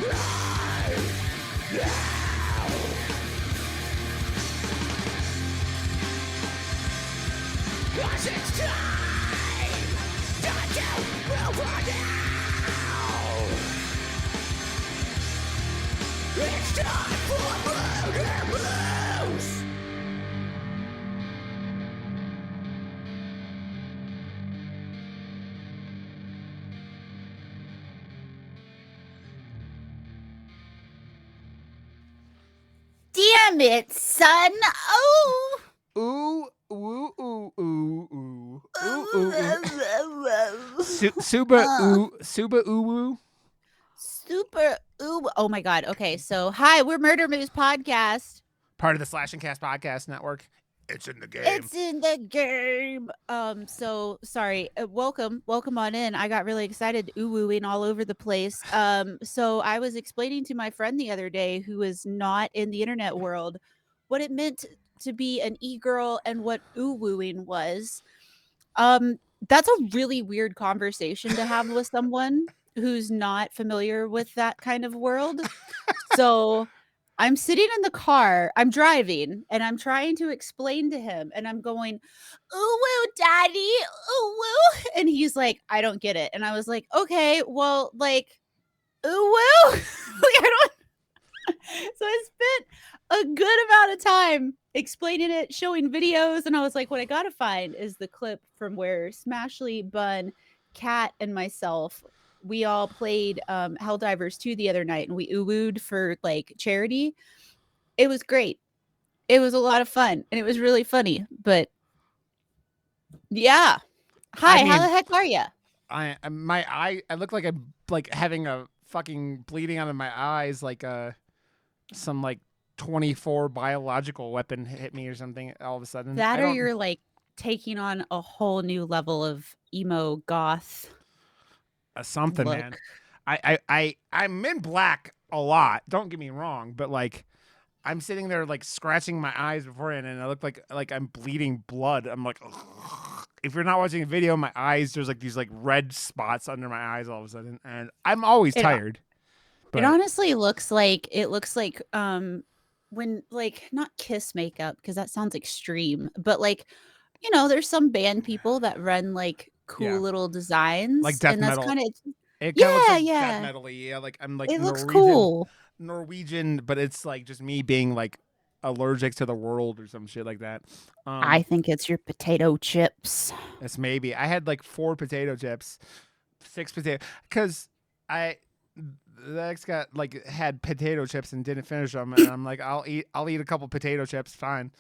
Cause it's time to move on now. It's time for MurderMoose. Damn it, son. Oh. Ooh, ooh, ooh, ooh, ooh, ooh, ooh. Suba ooh woo. Super ooh. Oh my god. Okay, so hi, we're MurderMoose podcast. Part of the Slash and Cast podcast network. It's in the game. It's in the game. So sorry. Welcome on in. I got really excited, ooh-wooing all over the place. So I was explaining to my friend the other day, who is not in the internet world, what it meant to be an e-girl and what ooh-wooing was. That's a really weird conversation to have with someone who's not familiar with that kind of world. So I'm sitting in the car, I'm driving, and I'm trying to explain to him, and I'm going, ooh woo, daddy, ooh woo. And he's like, I don't get it. And I was like, okay, well, like, ooh woo. Like, I don't. So I spent a good amount of time explaining it, showing videos, and I was like, what I gotta find is the clip from where Smashly, Bun, Kat, and myself, we all played Helldivers 2 the other night, and we ooh-wooed for like charity. It was great. It was a lot of fun, and it was really funny. But yeah, hi, I mean, how the heck are you? I look like I'm like having a fucking bleeding out of my eyes, like some like 24 biological weapon hit me or something all of a sudden. That or you're like taking on a whole new level of emo goth. Something, look. man. I'm in black a lot. Don't get me wrong, but like I'm sitting there like scratching my eyes beforehand, and I look like I'm bleeding blood. I'm like, ugh. If you're not watching a video, my eyes, there's like these like red spots under my eyes all of a sudden, and I'm always tired. It honestly looks like when like not kiss makeup, because that sounds extreme, but like, you know, there's some band people that run like cool little designs, like death and that's metal. kind of It kind of looks like yeah. death metal-y. Yeah, like I'm like It looks cool. Norwegian, but it's like just me being like allergic to the world or some shit like that. I think it's your potato chips. It's maybe I had like 4 potato chips, 6 potato, because the ex got like had potato chips and didn't finish them, and I'm like, I'll eat a couple potato chips, fine,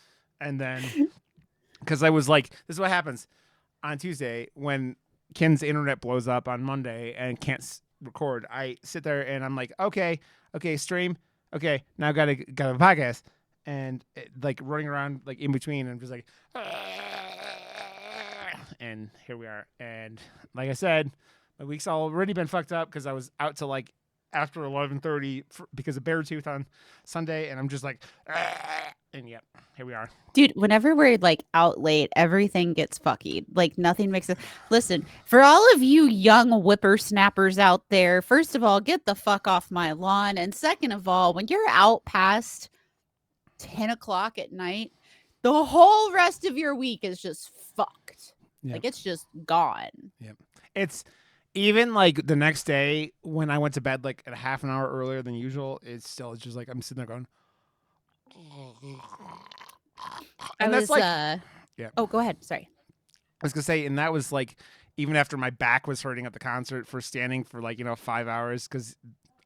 and then because I was like, this is what happens on Tuesday when Ken's internet blows up on Monday and can't record. I sit there and I'm like, okay, stream, okay, now got a podcast, and like running around like in between, I'm just like, and here we are, and like I said, my week's already been fucked up because I was out till like after 11:30 because of Beartooth on Sunday, and I'm just like, and yep, here we are. Dude, whenever we're like out late, everything gets fucky. Like nothing makes sense. Listen, for all of you young whippersnappers out there, first of all, get the fuck off my lawn. And second of all, when you're out past 10 o'clock at night, the whole rest of your week is just fucked. Yep. Like it's just gone. Yep. It's even like the next day when I went to bed like a half an hour earlier than usual, it's just like I'm sitting there going. And that's like, yeah. Oh, go ahead. Sorry. I was gonna say, and that was like even after my back was hurting at the concert for standing for like 5 hours because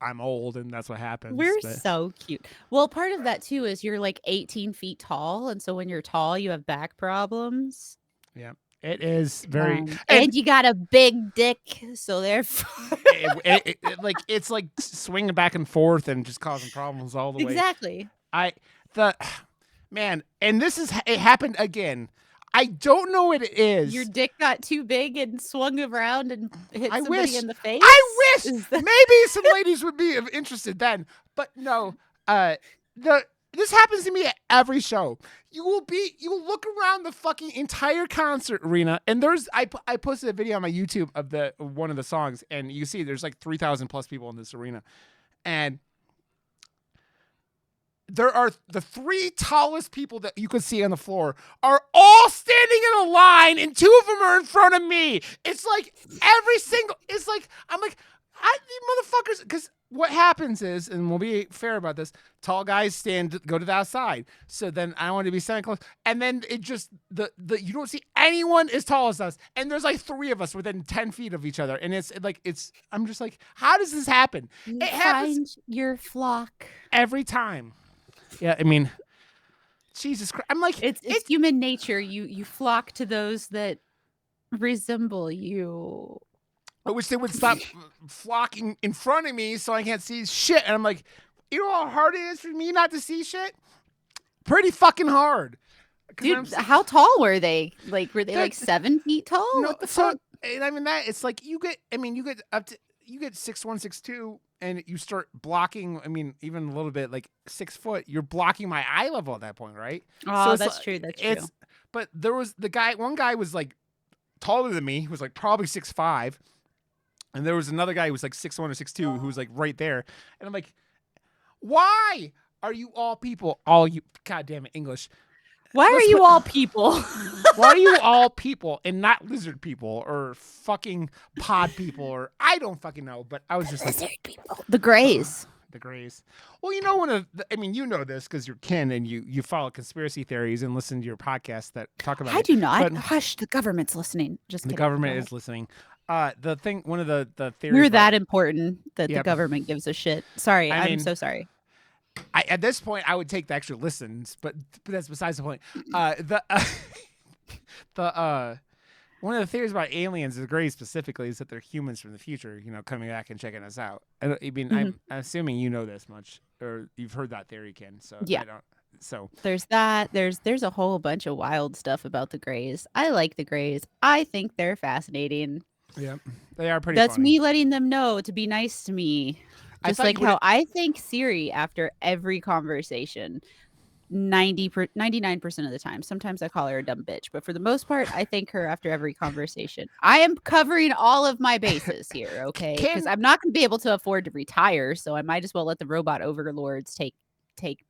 I'm old and that's what happens. We're so cute. Well, part of that too is you're like 18 feet tall, and so when you're tall, you have back problems. Yeah. It is very, and you got a big dick, so therefore, like it's like swinging back and forth and just causing problems all the way. Exactly. Man, and it happened again. I don't know what it is. Your dick got too big and swung around and hit somebody in the face. I wish maybe some ladies would be interested then, but no. This happens to me at every show. You will look around the fucking entire concert arena, and I posted a video on my YouTube of one of the songs, and you see there's like 3,000 plus people in this arena, and there are the 3 tallest people that you could see on the floor are all standing in a line, and 2 of them are in front of me. It's like I'm like, you motherfuckers, because what happens is, and we'll be fair about this, tall guys go to the outside. So then I want to be standing close, and then it just you don't see anyone as tall as us, and there's like 3 of us within 10 feet of each other, and I'm just like, how does this happen? You It happens find your flock. every time. Yeah, I mean, Jesus Christ. I'm like, It's human nature. You flock to those that resemble you. I wish they would stop flocking in front of me so I can't see shit. And I'm like, you know how hard it is for me not to see shit? Pretty fucking hard. Dude, how tall were they? Like, were they like 7 feet tall? No, What the fuck? And I mean that it's like you get up to 6'1", 6'2", and you start blocking. I mean, even a little bit, like 6 foot. You're blocking my eye level at that point, right? Oh, so that's true. That's true. But there was one guy was like taller than me. He was like probably 6'5", and there was another guy who was like 6'1" or 6'2", who was like right there. And I'm like, why are you all God damn it, English. Why are you all people? Why are you all people and not lizard people or fucking pod people or I don't fucking know. But I was just Lizard like, people. The Greys. The Greys. Well, you know, you know this because you're kin and you follow conspiracy theories and listen to your podcasts that talk about it. I do not. But Hush, the government's listening. Just the kidding. government is listening. The thing, one of the theories. We're that important that Yep. the government gives a shit. Sorry, I I'm mean, so sorry. At this point, I would take the extra listens, but that's besides the point. One of the theories about aliens, the Greys specifically, is that they're humans from the future, you know, coming back and checking us out. I mean, I'm assuming you know this much, or you've heard that theory, Ken. So Yeah. So There's that. There's a whole bunch of wild stuff about the Greys. I like the Greys. I think they're fascinating. yeah, they are pretty. That's funny. me letting them know to be nice to me. Just like how I thank Siri after every conversation. 99% of the time. Sometimes I call her a dumb bitch, but for the most part, I thank her after every conversation. I am covering all of my bases here, okay? Because I'm not going to be able to afford to retire, so I might as well let the robot overlords take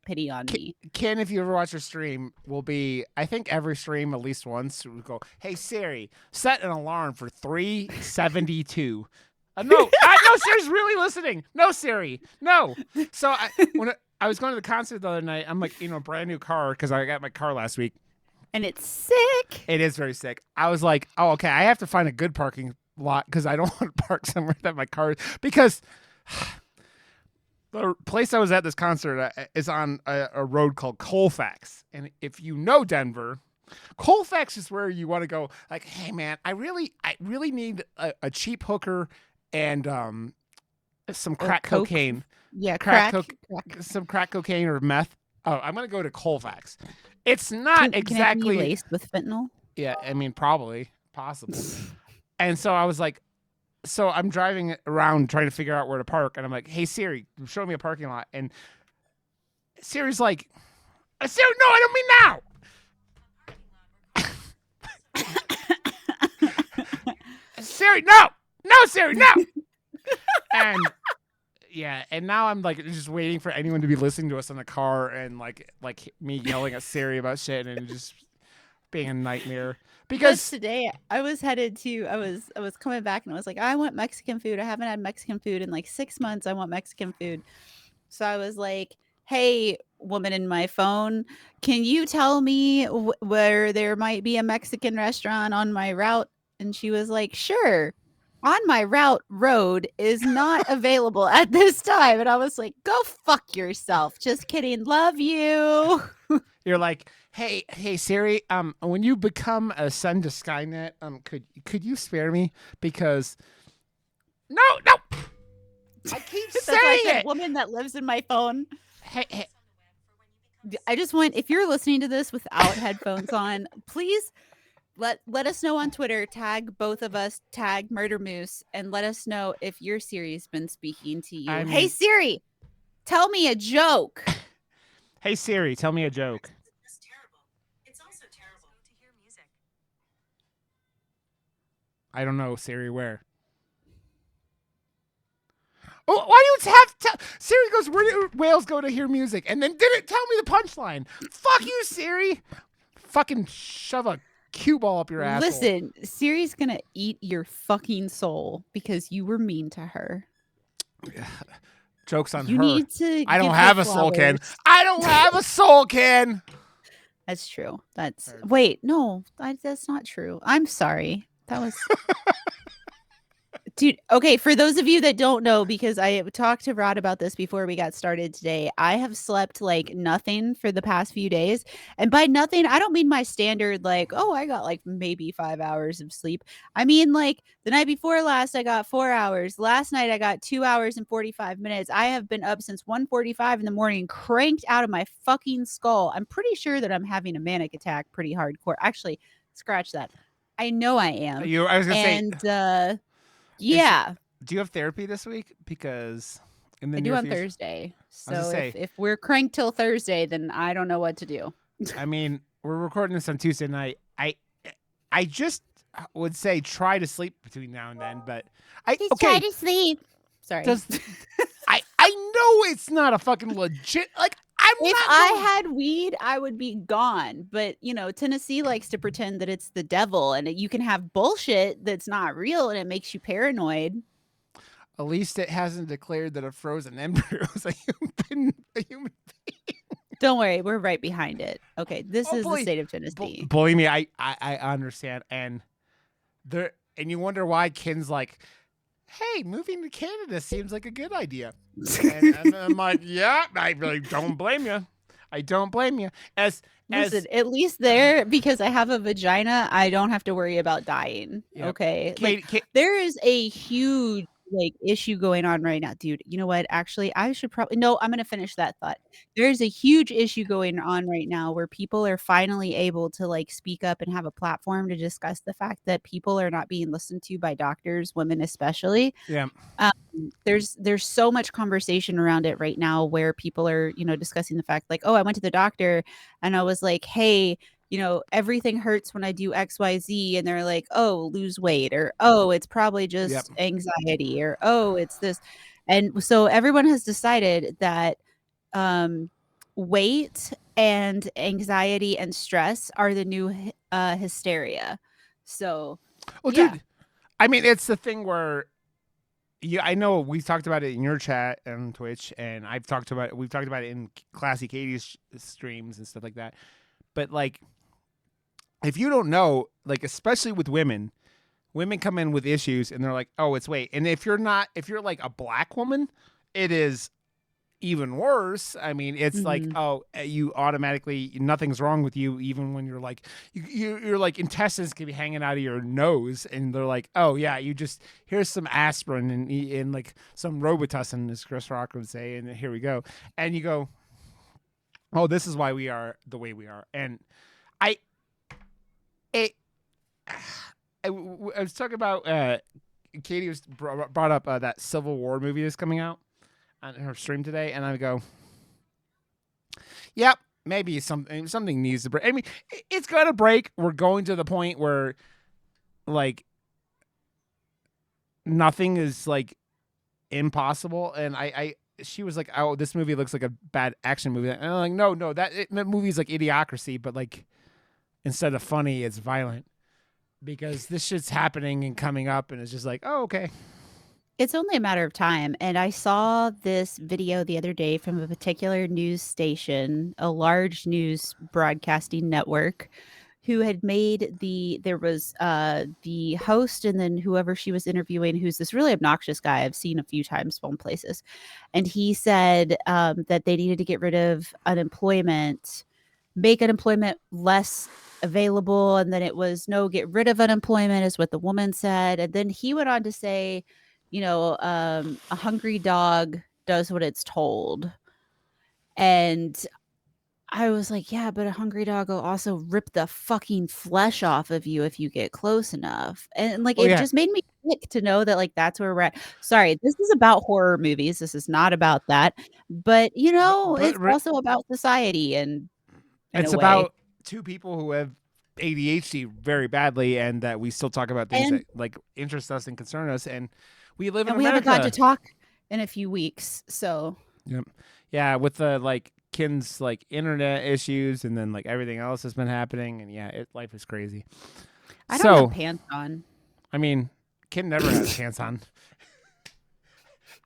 pity on me. Ken, if you ever watch a stream, I think every stream at least once we go, hey Siri, set an alarm for 3:72. No, Siri's really listening. No, Siri, no. So when I was going to the concert the other night, I'm like, brand new car because I got my car last week. And it's sick. It is very sick. I was like, oh, okay, I have to find a good parking lot because I don't want to park somewhere that my car because the place I was at this concert is on a road called Colfax. And if you know Denver, Colfax is where you want to go like, hey, man, I really need a cheap hooker and some crack cocaine. Yeah, some crack cocaine or meth. Oh, I'm going to go to Colfax. It's not exactly can it be laced with fentanyl. Yeah, I mean, probably, possible. And so I was like, so I'm driving around trying to figure out where to park. And I'm like, hey, Siri, show me a parking lot. And Siri's like, Siri, no, I don't mean now. Siri, no, Siri, no. And yeah, and now I'm like just waiting for anyone to be listening to us in the car and like me yelling at Siri about shit and just being a nightmare. Because today I was headed to I was coming back and I was like, I want Mexican food. I haven't had Mexican food in like 6 months. I want Mexican food. So I was like, hey, woman in my phone, can you tell me where there might be a Mexican restaurant on my route? And she was like, sure. On my road is not available at this time. And I was like, go fuck yourself. Just kidding. Love you. You're like, hey Siri, when you become a son to Skynet, could you spare me? Because no. I keep saying like it. A woman that lives in my phone. Hey. I just want, if you're listening to this without headphones on, please let us know on Twitter, tag both of us, tag MurderMoose, and let us know if your Siri's been speaking to you. Hey Siri, tell me a joke. Hey Siri, tell me a joke. It's terrible. It's also terrible to hear music. I don't know, Siri, where? Oh, why do you have to? Siri goes, where do whales go to hear music? And then didn't tell me the punchline. Fuck you, Siri. Fucking shove a cue ball up your asshole. Listen, Siri's gonna eat your fucking soul because you were mean to her. Joke's on You her. need to. I don't give her have a soul, Ken. flowers. I don't have a soul, Ken. That's true. That's Heard. wait, no, that's not true. I'm sorry. That was dude. Okay, for those of you that don't know, because I talked to Rod about this before we got started today, I have slept like nothing for the past few days, and by nothing, I don't mean my standard like, oh, I got like maybe 5 hours of sleep. I mean like the night before last, I got 4 hours. Last night, I got 2 hours and 45 minutes. I have been up since 1:45 in the morning, cranked out of my fucking skull. I'm pretty sure that I'm having a manic attack, pretty hardcore. Actually, scratch that. I know I am. I was gonna say, And yeah, do you have therapy this week? Because in the I near do on future, Thursday. I was So gonna if we're cranked till Thursday, then I don't know what to do. I mean, we're recording this on Tuesday night. I just would say try to sleep between now and then, but Try to sleep. Sorry. Does, I know it's not a fucking legit like. If I had weed, I would be gone. But, you know, Tennessee likes to pretend that it's the devil and that you can have bullshit that's not real and it makes you paranoid. At least it hasn't declared that a frozen embryo is a human being. Don't worry, we're right behind it. Okay, this is the believe- state of Tennessee. Believe me, I understand. And you wonder why Ken's like, hey, moving to Canada seems like a good idea. and I'm like, yeah, I really don't blame you. I don't blame you. Listen, at least there, because I have a vagina, I don't have to worry about dying. Yep. Okay. Kate, There is a huge issue going on right now, dude. You know what? Actually, I should probably I'm going to finish that thought. There's a huge issue going on right now where people are finally able to speak up and have a platform to discuss the fact that people are not being listened to by doctors, women especially. yeah. There's so much conversation around it right now where people are, discussing the fact like, oh, I went to the doctor and I was like, hey, everything hurts when I do XYZ. And they're like, oh, lose weight, or, oh, it's probably just anxiety, or, oh, it's this. And so everyone has decided that weight and anxiety and stress are the new hysteria. So, Well, dude, I mean, it's the thing where, I know we talked about it in your chat and Twitch, and we've talked about it in Classy Katie's streams and stuff like that. But if you don't know, especially with women come in with issues and they're like, oh, it's weight. And if you're like a black woman, it is even worse. I mean, it's like, oh, you automatically, nothing's wrong with you, even when you're like, you're like intestines can be hanging out of your nose, and they're like, oh yeah, here's some aspirin and like some Robitussin, as Chris Rock would say, and here we go. And you go, oh, this is why we are the way we are. And I was talking about Katie was brought up that Civil War movie that's coming out on her stream today, and I go, yep, maybe something needs to break. I mean, it's gonna break. We're going to the point where nothing is impossible. And she was like, oh, this movie looks like a bad action movie, and I'm like, no, that movie's like Idiocracy, but instead of funny, it's violent, because this shit's happening and coming up, and it's just like, oh, okay. It's only a matter of time. And I saw this video the other day from a particular news station, a large news broadcasting network, who had made there was the host and then whoever she was interviewing, who's this really obnoxious guy I've seen a few times film places. And he said that they needed to get rid of unemployment, make unemployment less available. And then it was, no, get rid of unemployment is what the woman said. And then he went on to say, a hungry dog does what it's told. And I was like, yeah, but a hungry dog will also rip the fucking flesh off of you if you get close enough. And it just made me sick to know that that's where we're at. Sorry, this is about horror movies. This is not about that. But it's also about society, and it's about two people who have ADHD very badly, and that we still talk about things that interest us and concern us, and we live in America. We haven't got to talk in a few weeks, so Yep. Yeah, with the like Kin's like internet issues and then like everything else that's been happening, and yeah, life is crazy. I don't So have pants on. I mean, Kin never has pants on.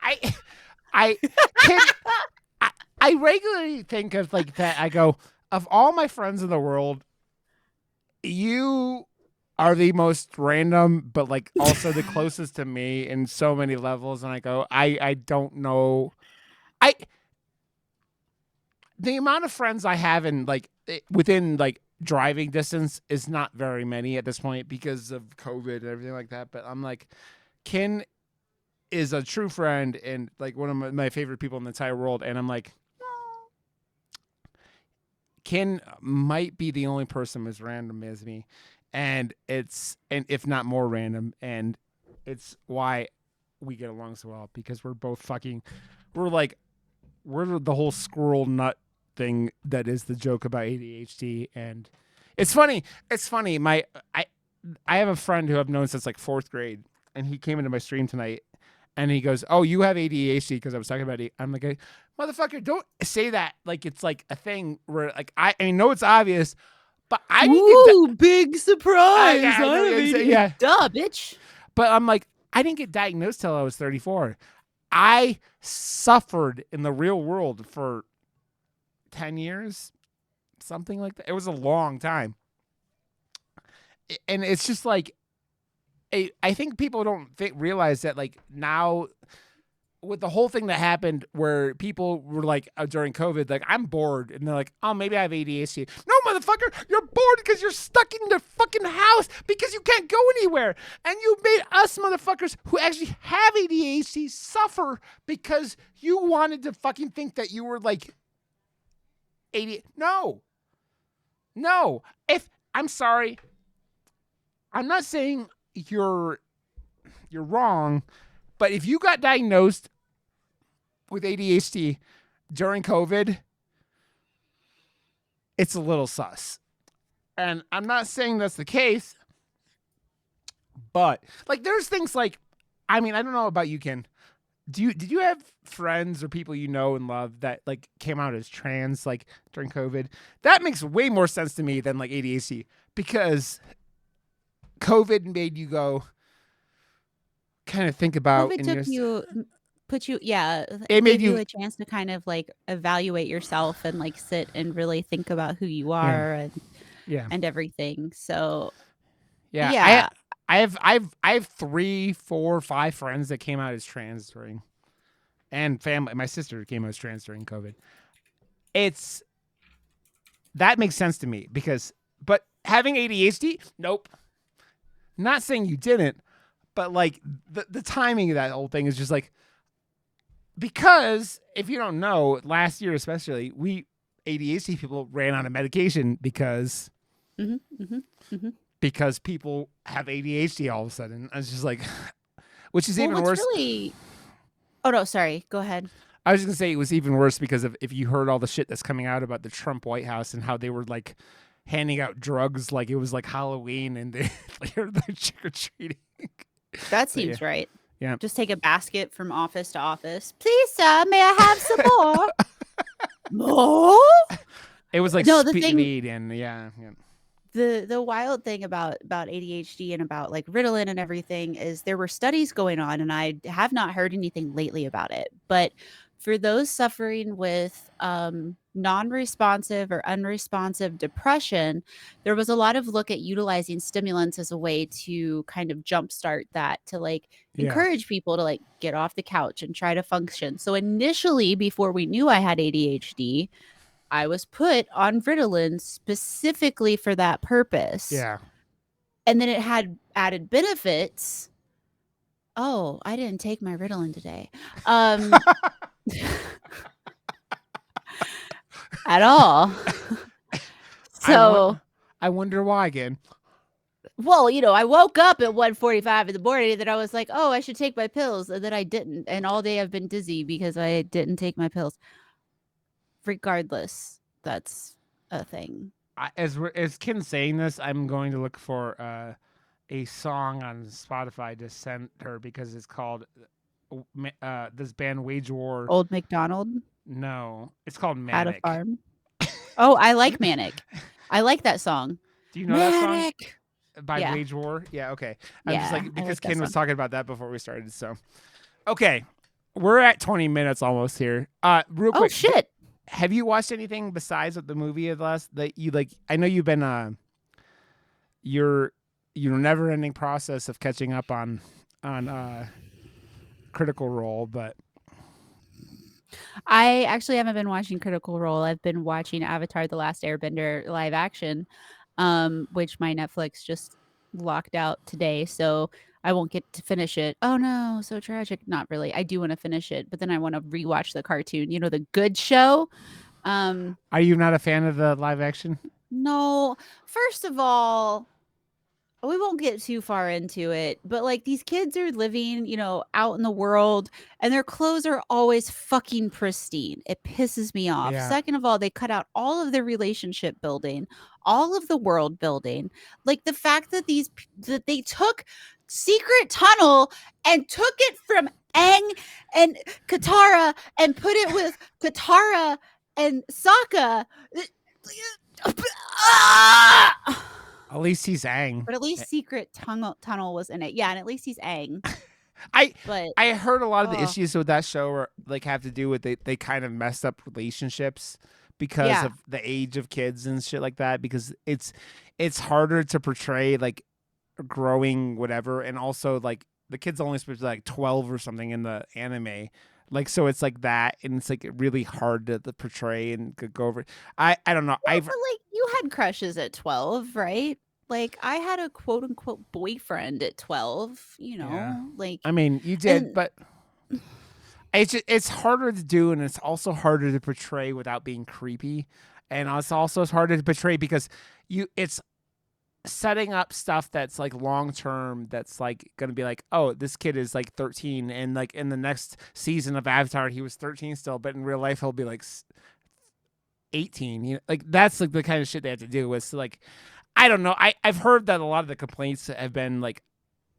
I Kin, I regularly think of like that. I go, of all my friends in the world, you are the most random, but like also the closest to me in so many levels. And I go, I don't know. The amount of friends I have in like within like driving distance is not very many at this point because of COVID and everything like that. But I'm like, Kin is a true friend and like one of my favorite people in the entire world. And I'm like, Kin might be the only person as random as me. And if not more random. And it's why we get along so well, because we're both we're the whole squirrel nut thing that is the joke about ADHD. And it's funny. I have a friend who I've known since like 4th grade, and he came into my stream tonight and he goes, "Oh, you have ADHD," because I was talking about it. I'm like, motherfucker, don't say that like it's like a thing where like I know it's obvious, but I didn't get big surprise! yeah. Duh, bitch. But I'm like, I didn't get diagnosed till I was 34. I suffered in the real world for 10 years, something like that. It was a long time. And it's just like, I think people don't realize that like now with the whole thing that happened where people were like during COVID, like I'm bored, and they're like, oh, maybe I have ADHD. No, motherfucker, you're bored because you're stuck in the fucking house because you can't go anywhere, and you made us motherfuckers who actually have ADHD suffer because you wanted to fucking think that you were like 80. No. If I'm sorry, I'm not saying you're wrong. But if you got diagnosed with ADHD during COVID, it's a little sus. And I'm not saying that's the case, but like there's things like, I mean, I don't know about you, Ken. Did you have friends or people you know and love that like came out as trans like during COVID? That makes way more sense to me than like ADHD, because COVID made you go kind of think about COVID put you, it gave made you you a chance to kind of like evaluate yourself and like sit and really think about who you are yeah and everything. So yeah. I have 3, 4, 5 friends that came out as trans during, and family. My sister came out as trans during COVID. That makes sense to me but having ADHD, nope. Not saying you didn't, but like the timing of that whole thing is just like, because if you don't know, last year especially, we ADHD people ran out of medication because because people have ADHD all of a sudden. I was just like, which is even worse. Oh no, sorry. Go ahead. I was just gonna say it was even worse because of if you heard all the shit that's coming out about the Trump White House and how they were like handing out drugs like it was like Halloween and they're trick or treating. That seems right. Yeah. Just take a basket from office to office. Please, sir, may I have some more? More? It was like speed and yeah. The wild thing about ADHD and about like Ritalin and everything is there were studies going on, and I have not heard anything lately about it. But for those suffering with non-responsive or unresponsive depression, there was a lot of look at utilizing stimulants as a way to kind of jumpstart that, to like encourage people to like get off the couch and try to function. So initially, before we knew I had ADHD, I was put on Ritalin specifically for that purpose. Yeah. And then it had added benefits. Oh, I didn't take my Ritalin today. At all. So I wonder why again. Well, I woke up at 1:45 in the morning and then I was like, oh, I should take my pills. And then I didn't. And all day I've been dizzy because I didn't take my pills. Regardless, that's a thing. As Ken's saying this, I'm going to look for a song on Spotify to send her because it's called this band Wage War. Old McDonald? No, it's called How to Manic. Farm. Oh, I like Manic. I like that song. Do you know that song? Manic. By Yeah. Wage War? Yeah, okay. I'm just Yeah, like, I because like that Ken was song. talking about that before we started. So, okay. We're at 20 minutes almost here. Real Oh quick. shit. Have you watched anything besides the movie of the last that you like? I know you've been your never ending process of catching up on Critical Role, but I actually haven't been watching Critical Role. I've been watching Avatar: The Last Airbender live action, which my Netflix just locked out today, so I won't get to finish it. Oh no, so tragic. Not really. I do want to finish it, but then I want to rewatch the cartoon. You know, the good show. are you not a fan of the live action? No. First of all, we won't get too far into it, but like these kids are living, out in the world and their clothes are always fucking pristine. It pisses me off. Yeah. Second of all, they cut out all of the relationship building, all of the world building. Like the fact that that they took Secret Tunnel and took it from Aang and Katara and put it with Katara and Sokka. Ah! At least he's Aang. But at least Secret Tunnel was in it. Yeah, and at least he's Aang. I But I heard a lot of the Ugh. issues with that show are like have to do with they kind of messed up relationships because Yeah. of the age of kids and shit like that, because it's harder to portray like growing whatever, and also like the kid's only supposed to be like 12 or something in the anime. Like, so it's like that, and it's like really hard to portray and go over. I don't know. But like you had crushes at 12, right? Like I had a quote unquote boyfriend at 12, Yeah. like I mean, you did, and- but it's harder to do, and it's also harder to portray without being creepy, and it's also harder to portray because it's setting up stuff that's like long term, that's like gonna be like, oh, this kid is like 13, and like in the next season of Avatar he was 13 still, but in real life he'll be like 18. Like that's like the kind of shit they have to do with. So like, I don't know. I've heard that a lot of the complaints have been like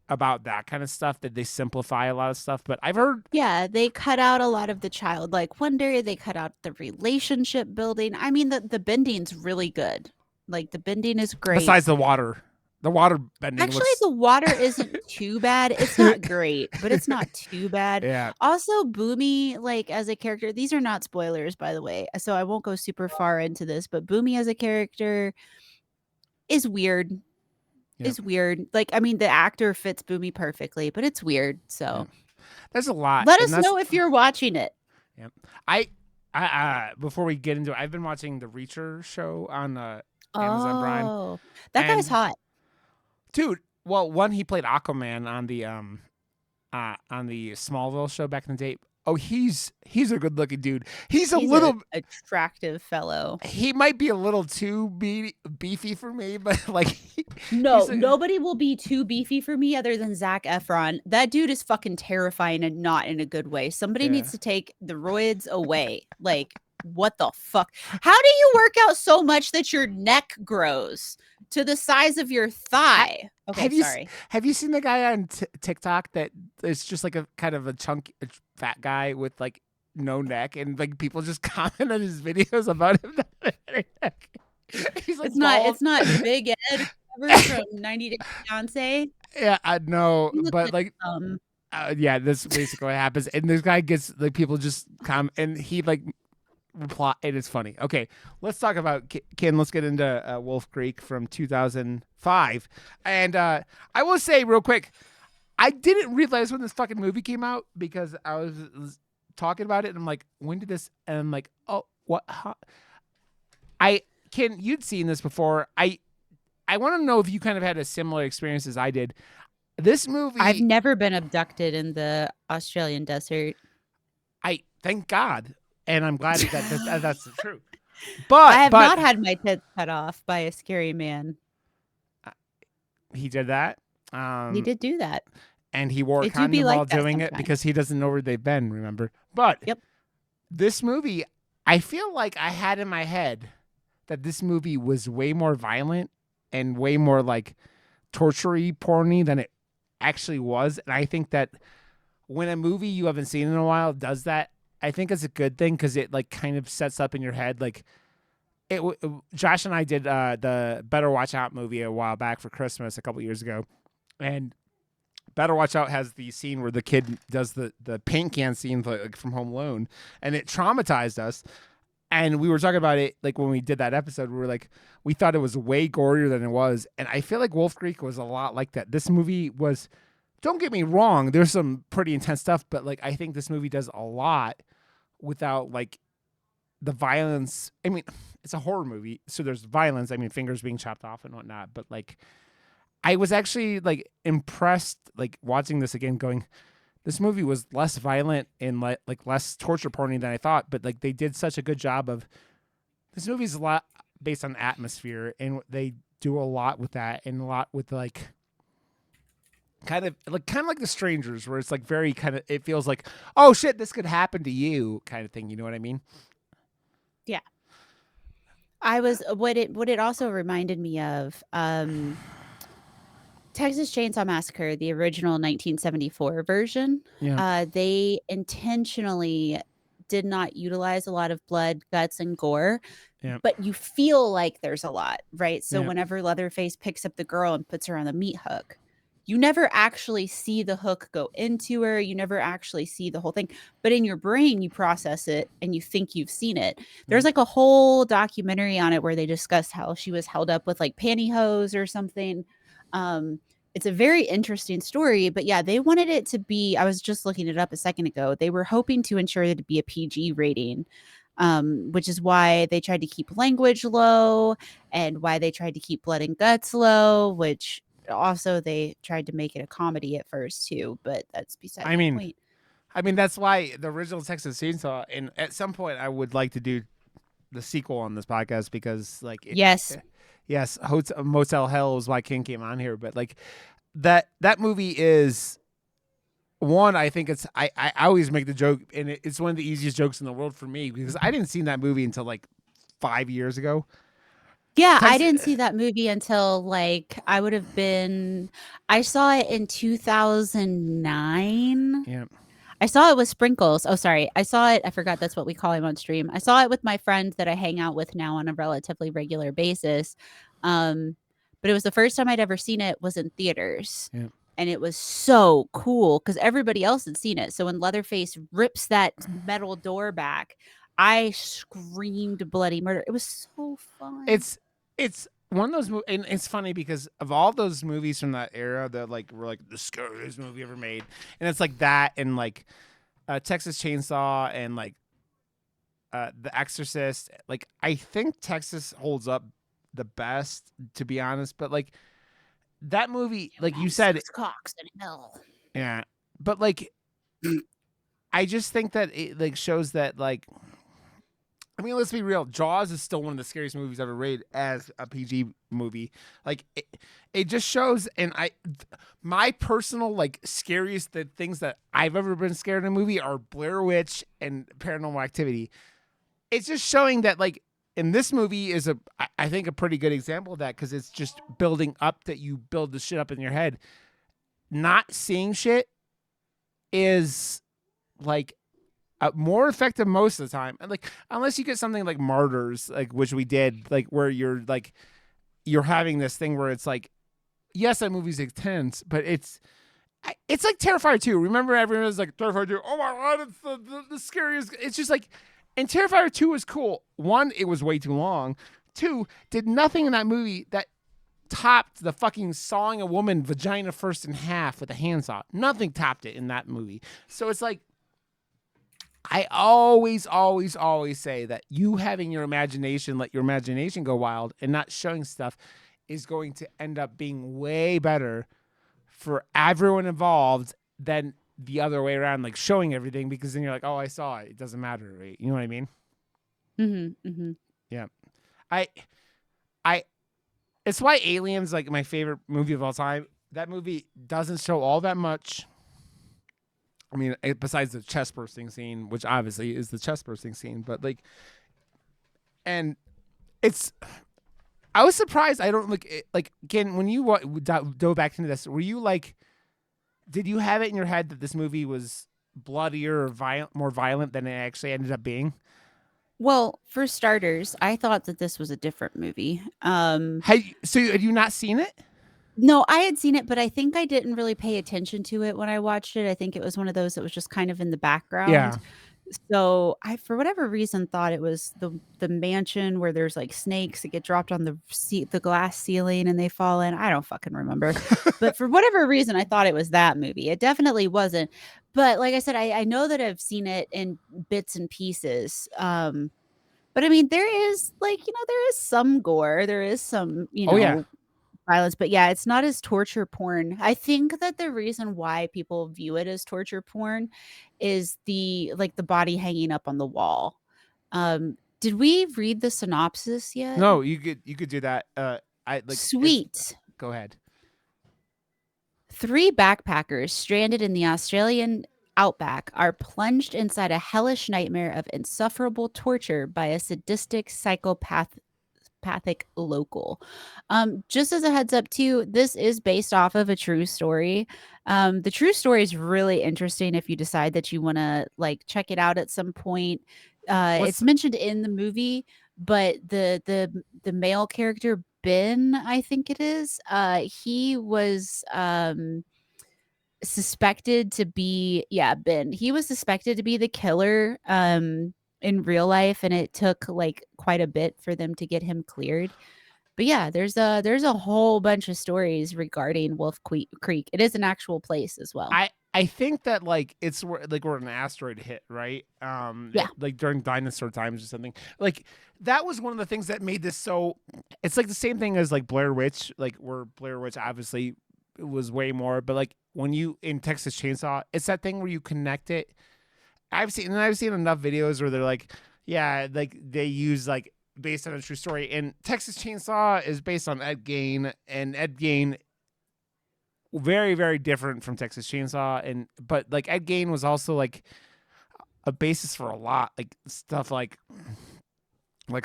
about that kind of stuff, that they simplify a lot of stuff, but I've heard yeah, they cut out a lot of the childlike wonder. They cut out the relationship building. I mean, the bending's really good. Like the bending is great. besides the water bending Actually, looks, the water isn't too bad. It's not great, but it's not too bad. yeah. Also, Boomy, like as a character, these are not spoilers, by the way, so I won't go super far into this, but Boomy as a character is weird. Yep. Is weird. Like, I mean, the actor fits Boomy perfectly, but it's weird. So There's a lot. let and us that's- know if you're watching it. Yep. I before we get into it, I've been watching the Reacher show on Amazon Prime. Oh, that guy's And- hot. Dude, well, one, he played Aquaman on the Smallville show back in the day. Oh, he's a good looking dude. He's a little attractive fellow. he might be a little too beefy for me, but like No, he's a- nobody will be too beefy for me other than Zac Efron. That dude is fucking terrifying and not in a good way. Somebody Yeah. needs to take the roids away. Like, what the fuck? How do you work out so much that your neck grows to the size of your thigh? Okay, have you sorry. Have you seen the guy on TikTok that is just like a kind of a fat guy with like no neck, and like people just comment on his videos about him? He's like, It's not Big Ed whatever from 90 Day Fiance. Yeah, I know, He looks but like, yeah, that's basically what happens. And this guy gets like people just come, and he like reply. It is funny. Okay, let's talk about Ken. Let's get into Wolf Creek from 2005. And I will say real quick, I didn't realize when this fucking movie came out, because I was talking about it, and I'm like, when did this? And I'm like, oh, what? Huh? Ken, you'd seen this before. I want to know if you kind of had a similar experience as I did. This movie, I've never been abducted in the Australian desert. Thank God, and I'm glad that's the truth. But I have not had my tits cut off by a scary man. He did that. He did do that. And he wore a It do condom be like while that doing it sometimes. because he doesn't know where they've been. Remember? But Yep. This movie, I feel like I had in my head that this movie was way more violent and way more like torture-y, porny than it actually was. And I think that when a movie you haven't seen in a while does that, I think it's a good thing because it like kind of sets up in your head like Josh and I did the Better Watch Out movie a while back for Christmas a couple years ago, and Better Watch Out has the scene where the kid does the paint can scene like from Home Alone, and it traumatized us. And we were talking about it like when we did that episode. We were like, we thought it was way gorier than it was, and I feel like Wolf Creek was a lot like that. This movie was. Don't get me wrong. There's some pretty intense stuff, but like I think this movie does a lot without like the violence. I mean, it's a horror movie, so there's violence. I mean, fingers being chopped off and whatnot. But like, I was actually like impressed, like watching this again, going, this movie was less violent and like less torture porny than I thought. But like, they did such a good job of. This movie's a lot based on atmosphere, and they do a lot with that, and a lot with like. Kind of like The Strangers, where it's like very kind of. It feels like, oh shit, this could happen to you, kind of thing. You know what I mean? Yeah. I was what it also reminded me of Texas Chainsaw Massacre, the original 1974 version. Yeah. They intentionally did not utilize a lot of blood, guts, and gore, Yeah. but you feel like there's a lot, right? So Yeah. whenever Leatherface picks up the girl and puts her on the meat hook, you never actually see the hook go into her. You never actually see the whole thing. But in your brain, you process it and you think you've seen it. There's like a whole documentary on it where they discuss how she was held up with like pantyhose or something. It's a very interesting story. But yeah, they wanted it to be, I was just looking it up a second ago. They were hoping to ensure that it'd be a PG rating. Which is why they tried to keep language low and why they tried to keep blood and guts low, which also they tried to make it a comedy at first too, but that's beside the point. I mean, that's why the original Texas Chainsaw, and at some point I would like to do the sequel on this podcast because like Yes, Motel Hell is why King came on here, but like that movie is one. I think it's I always make the joke, and it's one of the easiest jokes in the world for me because I didn't see that movie until like 5 years ago. yeah, I didn't see that movie until like I saw it in 2009. Yeah. I saw it with Sprinkles. Oh, sorry. I saw it. I forgot that's what we call him on stream. I saw it with my friend that I hang out with now on a relatively regular basis. But it was the first time I'd ever seen it was in theaters. Yeah. And it was so cool because everybody else had seen it. So when Leatherface rips that metal door back, I screamed bloody murder. It was so fun. It's one of those movies, and it's funny because of all those movies from that era that like were like the scariest movie ever made, and it's like that and like Texas Chainsaw and like The Exorcist. Like I think Texas holds up the best, to be honest, but like that movie, like you said, cocks in hell. yeah, but like I just think that it like shows that like. I mean, let's be real. Jaws is still one of the scariest movies ever made as a PG movie. Like, it just shows, and my personal like scariest things that I've ever been scared in a movie are Blair Witch and Paranormal Activity. It's just showing that like in this movie is I think a pretty good example of that because it's just building up that you build the shit up in your head. Not seeing shit is like. More effective most of the time, and like unless you get something like Martyrs, like which we did, like where you're having this thing where it's like, yes, that movie's intense, but it's like Terrifier 2. Remember, everyone was like Terrifier 2. Oh my god, it's the scariest. It's just like, and Terrifier 2 was cool. One, it was way too long. Two, did nothing in that movie that topped the fucking sawing a woman vagina first in half with a handsaw. Nothing topped it in that movie. So it's like. I always say that you having your imagination, let your imagination go wild and not showing stuff is going to end up being way better for everyone involved than the other way around, like showing everything because then you're like, oh, I saw it. It doesn't matter. Right? You know what I mean? Mm-hmm, mm-hmm. Yeah. It's why Alien's like my favorite movie of all time. That movie doesn't show all that much. I mean, besides the chest bursting scene, which obviously is the chest bursting scene, but like, and it's, I was surprised. I don't like again, when you dove back into this, were you like, did you have it in your head that this movie was bloodier or more violent than it actually ended up being? Well, for starters, I thought that this was a different movie. Had you not seen it? No, I had seen it, but I think I didn't really pay attention to it when I watched it. I think it was one of those that was just kind of in the background. Yeah. So I, for whatever reason, thought it was the mansion where there's like snakes that get dropped on the glass ceiling and they fall in. I don't fucking remember, but for whatever reason, I thought it was that movie. It definitely wasn't. But like I said, I know that I've seen it in bits and pieces. But I mean, there is there is some gore, there is some Oh yeah. violence, but yeah, it's not as torture porn. I think that the reason why people view it as torture porn is the body hanging up on the wall. Did we read the synopsis yet? No, you could do that. Sweet. Go ahead. 3 backpackers stranded in the Australian outback are plunged inside a hellish nightmare of insufferable torture by a sadistic psychopathic local. Just as a heads up too, this is based off of a true story. The true story is really interesting if you decide that you want to check it out at some point. It's mentioned in the movie, but the male character Ben, I think it is, he was suspected to be Ben. He was suspected to be the killer in real life, and it took quite a bit for them to get him cleared. But yeah, there's a whole bunch of stories regarding Creek. It is an actual place as well. I think that it's where an asteroid hit, right? Yeah. During dinosaur times or something. That was one of the things that made this so. It's the same thing as Blair Witch, where Blair Witch obviously was way more, but when you in Texas Chainsaw, it's that thing where you connect it. I've seen enough videos where they're they use based on a true story, and Texas Chainsaw is based on Ed Gein, and Ed Gein very, very different from Texas Chainsaw, but Ed Gein was also a basis for a lot stuff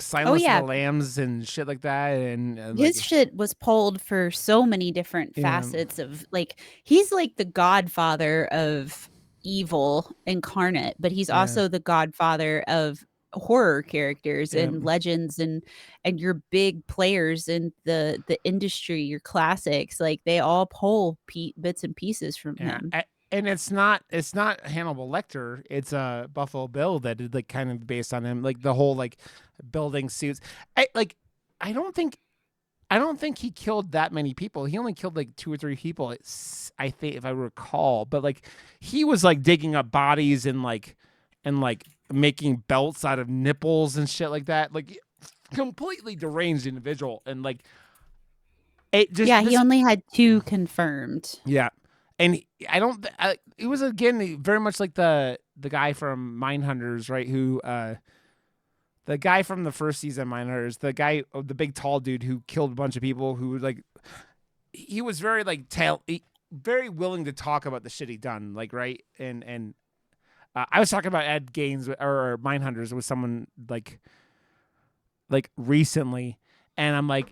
Silence of the Lambs and shit like that, and his shit was pulled for so many different facets of he's the godfather of evil incarnate, but he's also the godfather of horror characters and legends and your big players in the industry, your classics. They all pull bits and pieces from him. And it's not Hannibal Lecter, it's Buffalo Bill that did kind of based on him, the whole building suits. I don't think he killed that many people. He only killed 2 or 3 people, I think, if I recall. But he was digging up bodies and making belts out of nipples and shit like that. Completely deranged individual. And it just he only had 2 confirmed. Yeah. And it was again very much like the guy from Mindhunters, right? Who the guy from the first season of Mindhunters, the big tall dude who killed a bunch of people, who he was very very willing to talk about the shit he done, right? And I was talking about Ed Gaines or Mindhunters with someone recently, and I'm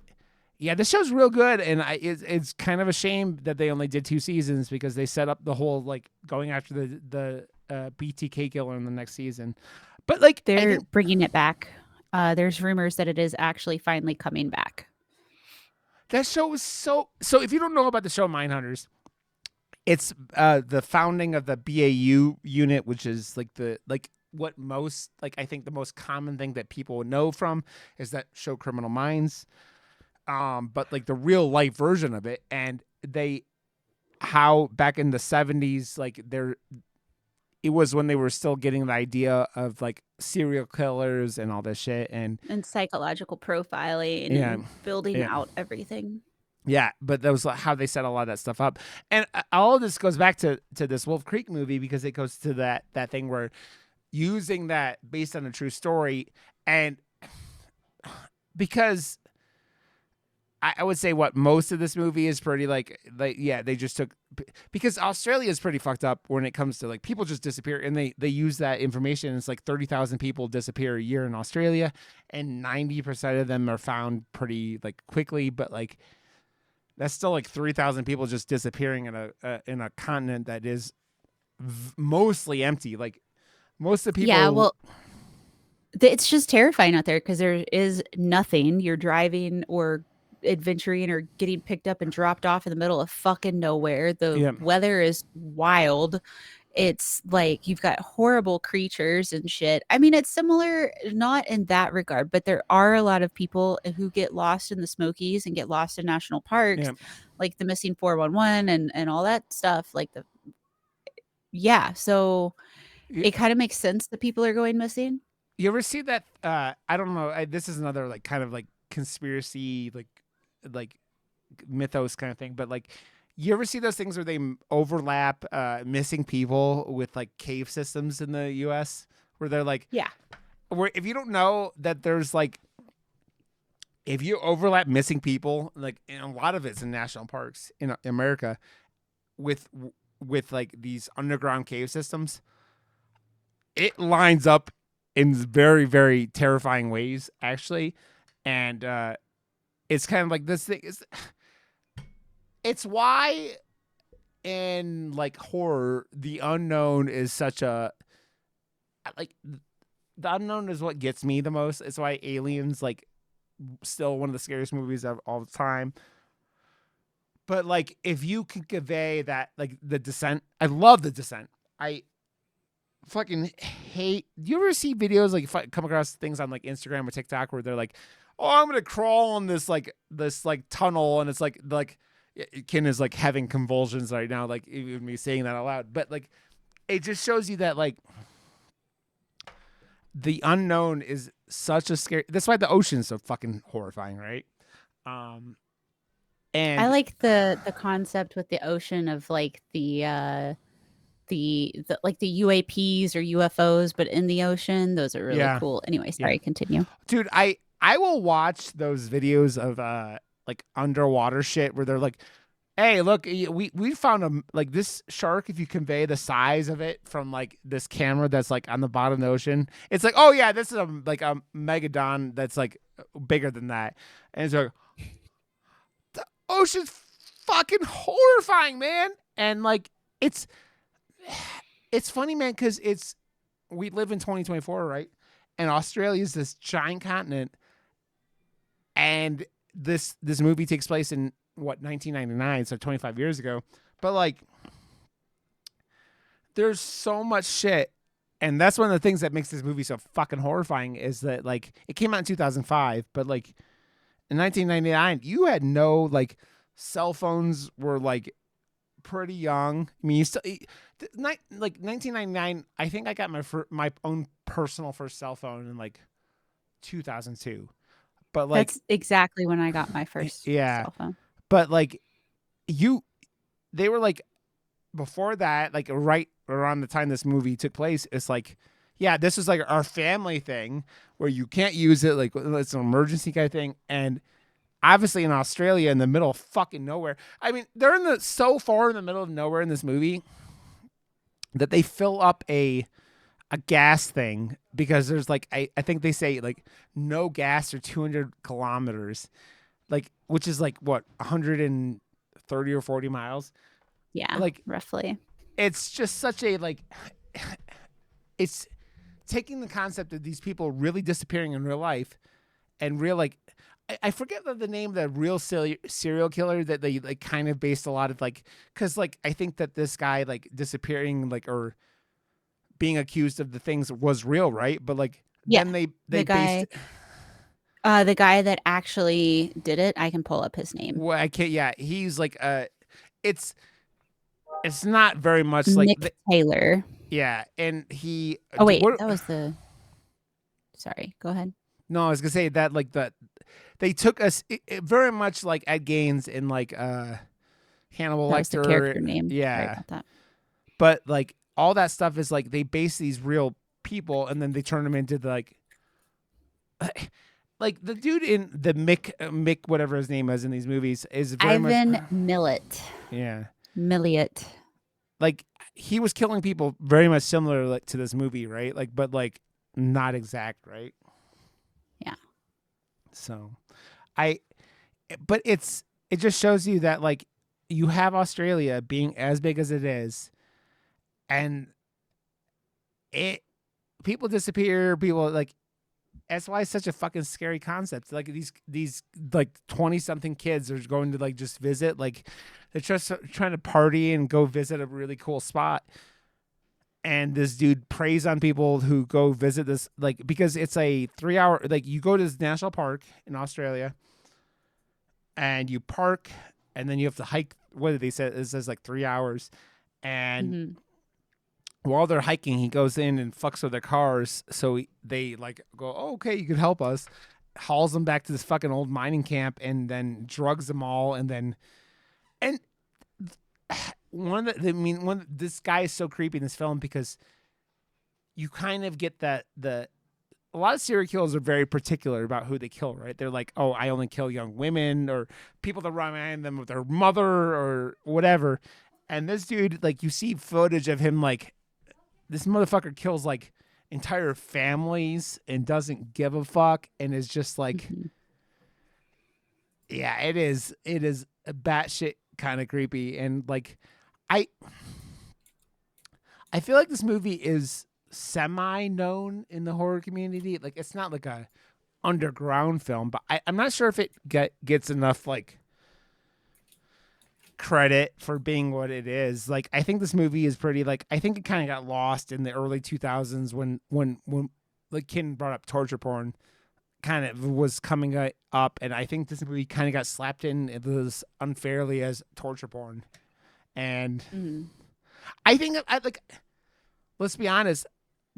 yeah, this show's real good, and it's kind of a shame that they only did 2 seasons because they set up the whole going after the BTK killer in the next season. But they're bringing it back. There's rumors that it is actually finally coming back. That show was so. If you don't know about the show Mindhunters, it's the founding of the BAU unit, which is what most I think the most common thing that people would know from is that show Criminal Minds. But the real life version of it, and how back in the 70s, it was when they were still getting the idea of serial killers and all this shit and psychological profiling and building out everything. Yeah, but that was how they set a lot of that stuff up. And all of this goes back to this Wolf Creek movie because it goes to that thing where using that based on a true story, and because I would say most of this movie is pretty they just took, because Australia is pretty fucked up when it comes to people just disappear, and they use that information. It's 30,000 people disappear a year in Australia, and 90% of them are found pretty quickly, but that's still 3,000 people just disappearing in a continent that is mostly empty. Like most of the people. Yeah, well, it's just terrifying out there because there is nothing. You're driving or adventuring or getting picked up and dropped off in the middle of fucking nowhere. The Yeah. weather is wild. It's like you've got horrible creatures and shit. I mean, it's similar, not in that regard, but there are a lot of people who get lost in the Smokies and get lost in national parks, Yeah. like the missing 411 and all that stuff. Like so You, it kind of makes sense that people are going missing. you ever see that? I don't know. This is another like kind of like conspiracy, like mythos kind of thing. But like, you ever see those things where they overlap missing people with like cave systems in the U.S. where they're like, Yeah. where if you don't know that there's like, if you overlap missing people, like and a lot of it's in national parks in America, with like these underground cave systems, it lines up in very, very terrifying ways, actually. And it's kind of like this thing is, it's why in like horror, the unknown is such a, like, the unknown is what gets me the most. It's why Aliens, like, still one of the scariest movies of all the time. But like, if you can convey that, like The Descent, I love The Descent. I fucking hate. You ever see videos like if I come across things on like Instagram or TikTok where they're like, "Oh, I'm gonna crawl on this tunnel," and it's like Ken is like having convulsions right now, like even me saying that out loud. But like, it just shows you that like the unknown is such a scary. That's why the ocean's so fucking horrifying, right? And I like the concept with the ocean of like the like the UAPs or UFOs, but in the ocean. Those are really Yeah. cool. Anyway, sorry, continue. dude, I will watch those videos of like underwater shit where they're like, hey, look, we found like this shark. If you convey the size of it from like this camera that's like on the bottom of the ocean, it's like, oh yeah, this is like a megalodon that's like bigger than that. And it's like, the ocean's fucking horrifying, man. And like, it's funny, man, because we live in 2024, right? And Australia is this giant continent, and this movie takes place in what 1999, so 25 years ago. But like, there's so much shit, and that's one of the things that makes this movie so fucking horrifying is that like it came out in 2005, but like in 1999, you had no like cell phones were like pretty young. I mean, you still like 1999. I think I got my own personal first cell phone in like 2002. But like That's exactly when I got my first yeah. cell phone. But like they were like before that, like right around the time this movie took place. It's like, yeah, this was like our family thing where you can't use it. Like it's an emergency kind of thing. And obviously in Australia, in the middle of fucking nowhere. I mean, they're so far in the middle of nowhere in this movie that they fill up a gas thing because there's like I think they say like no gas for 200 kilometers, like which is like what 130 or 40 miles. Yeah, like roughly. It's just such a like it's taking the concept of these people really disappearing in real life and real like I forget the name of the real serial killer that they like kind of based a lot of like because like I think that this guy like disappearing like or being accused of the things was real, right? But like then they the guy the guy that actually did it, I can pull up his name. Well, I can't. Yeah, he's like it's not very much like Nick Taylor. Yeah, and he. Oh wait, that was the. Sorry, go ahead. No, I was gonna say that like they took us very much like Ed Gaines in like Hannibal That Lecter. was the character name. Yeah, Sorry about that. But like all that stuff is like they base these real people and then they turn them into like the dude in the Mick whatever his name is in these movies is very Ivan much, Millet. Yeah. Milliot. Like he was killing people very much similar like to this movie, right? Like but like not exact, right? Yeah. So but it just shows you that like you have Australia being as big as it is and people disappear. People like that's why it's such a fucking scary concept. Like these like 20-something kids are going to like just visit. Like they're just trying to party and go visit a really cool spot. And this dude preys on people who go visit this, like, because it's a 3-hour, like, you go to this national park in Australia and you park and then you have to hike. What did they say? It says like 3 hours. And while they're hiking, he goes in and fucks with their cars. So they like go, oh, okay, you could help us. Hauls them back to this fucking old mining camp and then drugs them all. And this guy is so creepy in this film because you kind of get that a lot of serial killers are very particular about who they kill, right? They're like, oh, I only kill young women or people that remind them of their mother or whatever. And this dude, like, you see footage of him, like, this motherfucker kills like entire families and doesn't give a fuck and is just like, yeah, it is a batshit kind of creepy. And like, I feel like this movie is semi-known in the horror community. Like, it's not like a underground film, but I'm not sure if it gets enough like credit for being what it is. Like, I think this movie is pretty, like, I think it kind of got lost in the early 2000s when like Ken brought up torture porn kind of was coming up, and I think this movie kind of got slapped in this unfairly as torture porn. And I think let's be honest,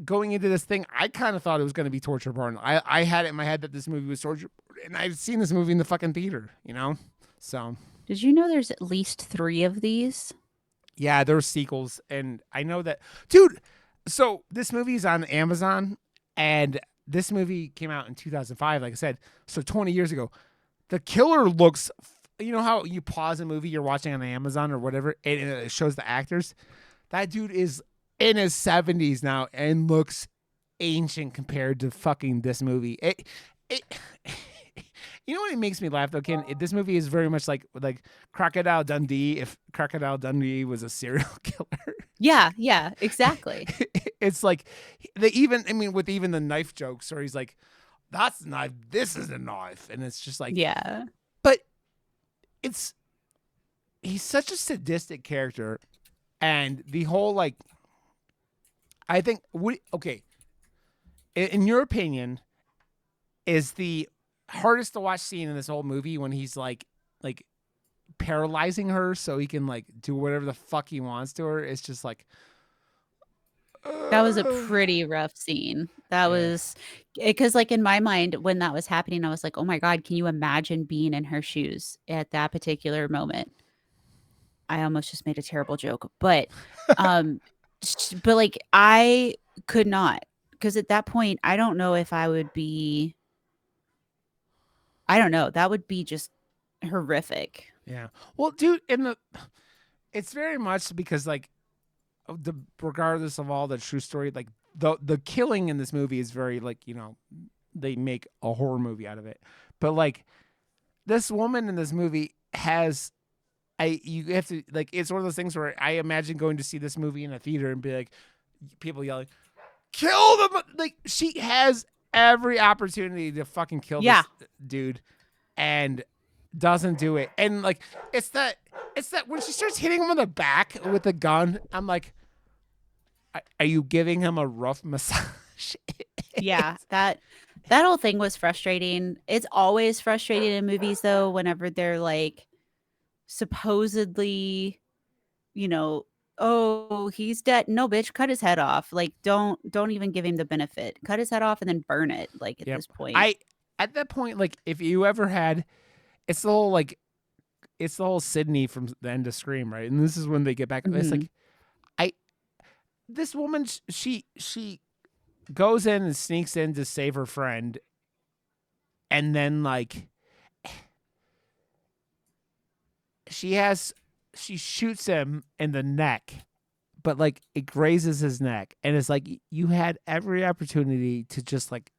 going into this thing, I kind of thought it was going to be torture porn. I had it in my head that this movie was torture porn, and I've seen this movie in the fucking theater, you know? So. Did you know there's at least 3 of these? Yeah, there were sequels, and I know that, dude. So this movie is on Amazon, and this movie came out in 2005, like I said. So 20 years ago, the killer looks. You know how you pause a movie you're watching on Amazon or whatever, and it shows the actors. That dude is in his 70s now and looks ancient compared to fucking this movie. You know what it makes me laugh though, Ken? This movie is very much like Crocodile Dundee if Crocodile Dundee was a serial killer. Yeah, exactly. It's like with even the knife jokes, where he's like, "That's a knife. This is a knife," and it's just like, yeah. But he's such a sadistic character, and the whole like, I think in your opinion, is the hardest to watch scene in this whole movie when he's like paralyzing her so he can like do whatever the fuck he wants to her. It's just like that was a pretty rough scene. That was because like in my mind when that was happening, I was like, oh my God, can you imagine being in her shoes at that particular moment? I almost just made a terrible joke, but but like I could not, because at that point I don't know if I would be. I don't know. That would be just horrific. Yeah. Well, dude, it's very much because like regardless of all the true story, like the killing in this movie is very like, you know, they make a horror movie out of it. But like this woman in this movie you have to like, it's one of those things where I imagine going to see this movie in a theater and be like people yelling, "Kill them!" Like she has every opportunity to fucking kill this dude and doesn't do it. And like it's that when she starts hitting him on the back with the gun, I'm like, are you giving him a rough massage? Yeah, that whole thing was frustrating. It's always frustrating in movies though, whenever they're like supposedly, you know, oh, he's dead. No, bitch, cut his head off. Like, don't even give him the benefit. Cut his head off and then burn it. Like at this point, at that point, like if you ever had, it's the whole Sydney from the end of Scream, right? And this is when they get back. It's like, this woman, she goes in and sneaks in to save her friend, and then like she shoots him in the neck, but like it grazes his neck, and it's like you had every opportunity to just like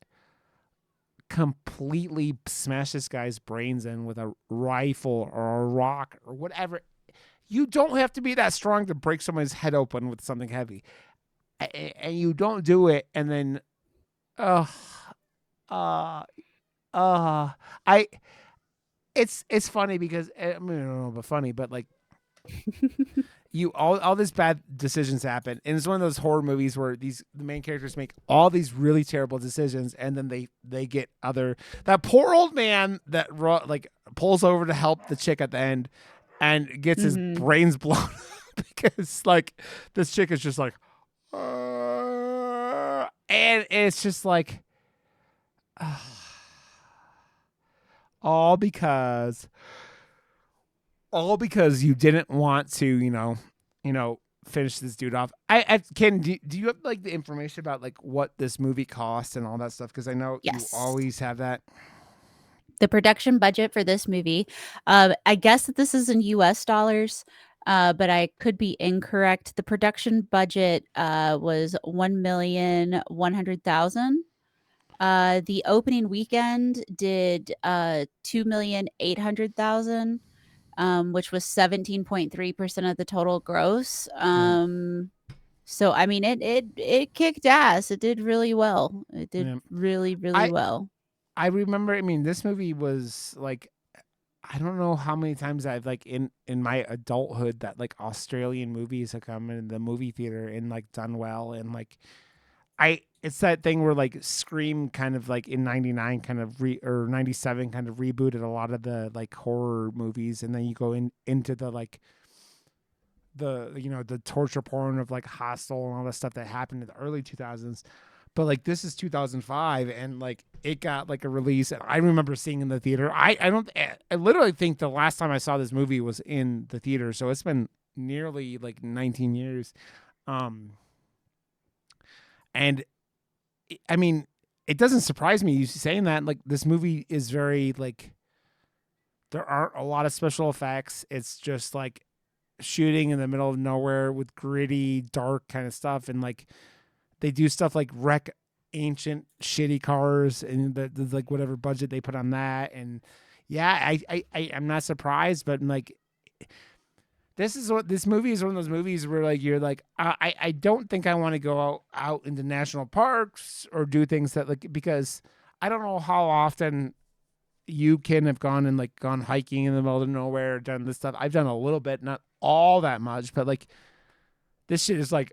completely smash this guy's brains in with a rifle or a rock or whatever. You don't have to be that strong to break someone's head open with something heavy, and you don't do it, and then, uh, uh, I. It's funny because I mean, I don't know, but funny, but like you all these bad decisions happen, and it's one of those horror movies where the main characters make all these really terrible decisions, and then they get that poor old man that like pulls over to help the chick at the end, and gets his brains blown up because like this chick is just like, and it's just like, all because you didn't want to, finish this dude off. I Ken, do you have like the information about like what this movie cost and all that stuff? Because I know Yes. you always have that. The production budget for this movie, I guess that this is in US dollars, but I could be incorrect. The production budget was 1,100,000. The opening weekend did 2,800,000, which was 17.3% of the total gross. So I mean, it kicked ass. It did really well. It did Yeah. really well. I remember. I mean, this movie was like, I don't know how many times I've like in my adulthood that like Australian movies have come in the movie theater and like done well, and like it's that thing where like Scream kind of like in 99 kind of or 97 kind of rebooted a lot of the like horror movies, and then you go into the like the torture porn of like Hostel and all that stuff that happened in the early 2000s. But like this is 2005, and like it got like a release, and I remember seeing in the theater. I literally think the last time I saw this movie was in the theater, so it's been nearly like 19 years. And I mean, it doesn't surprise me you saying that. Like, this movie is very like, there aren't a lot of special effects. It's just like shooting in the middle of nowhere with gritty, dark kind of stuff, and like they do stuff like wreck ancient shitty cars, and the like whatever budget they put on that. And yeah, I'm not surprised, but like, this movie is one of those movies where like you're like, I don't think I want to go out into national parks or do things that like, because I don't know how often you can have gone hiking in the middle of nowhere, done this stuff. I've done a little bit, not all that much, but like this shit is like,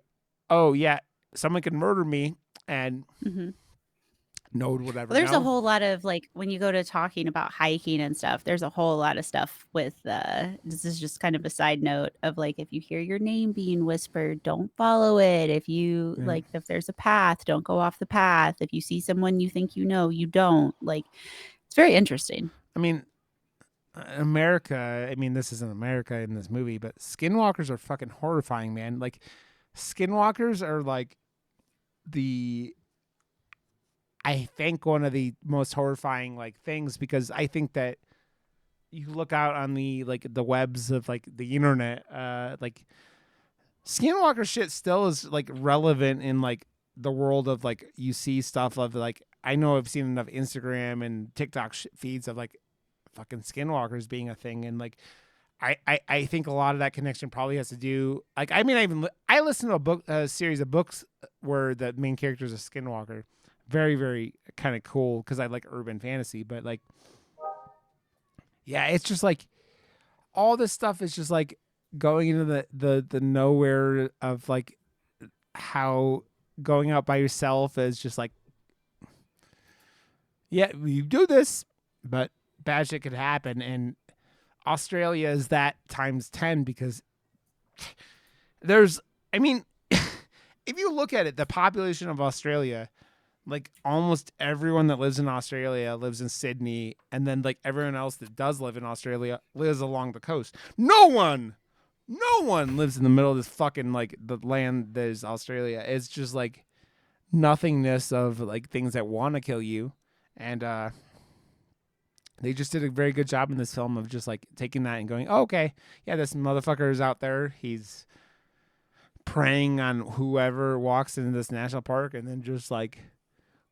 oh yeah, someone can murder me and no whatever. Well, there's a whole lot of like when you go to talking about hiking and stuff, there's a whole lot of stuff with this is just kind of a side note of like, if you hear your name being whispered, don't follow it. If you like, if there's a path, don't go off the path. If you see someone you think you don't. Like, it's very interesting. I mean, America, I mean, this isn't America in this movie, but skinwalkers are fucking horrifying, man. Like, skinwalkers are like I think one of the most horrifying like things, because I think that you look out on the like the webs of like the internet, like skinwalker shit still is like relevant in like the world of like, you see stuff of like, I know I've seen enough Instagram and TikTok feeds of like fucking skinwalkers being a thing, and like I think a lot of that connection probably has to do, like, I mean, I listened to a series of books where the main character is a skinwalker. Very, very kind of cool because I like urban fantasy, but like, yeah, it's just like all this stuff is just like going into the nowhere of like how going out by yourself is just like, yeah, you do this, but bad shit could happen. And Australia is that times 10, because I mean, if you look at it, the population of Australia, like almost everyone that lives in Australia lives in Sydney, and then like everyone else that does live in Australia lives along the coast. No one lives in the middle of this fucking like the land that is Australia. It's just like nothingness of like things that want to kill you. And they just did a very good job in this film of just like taking that and going, oh, okay, yeah, this motherfucker is out there. He's preying on whoever walks into this national park, and then just like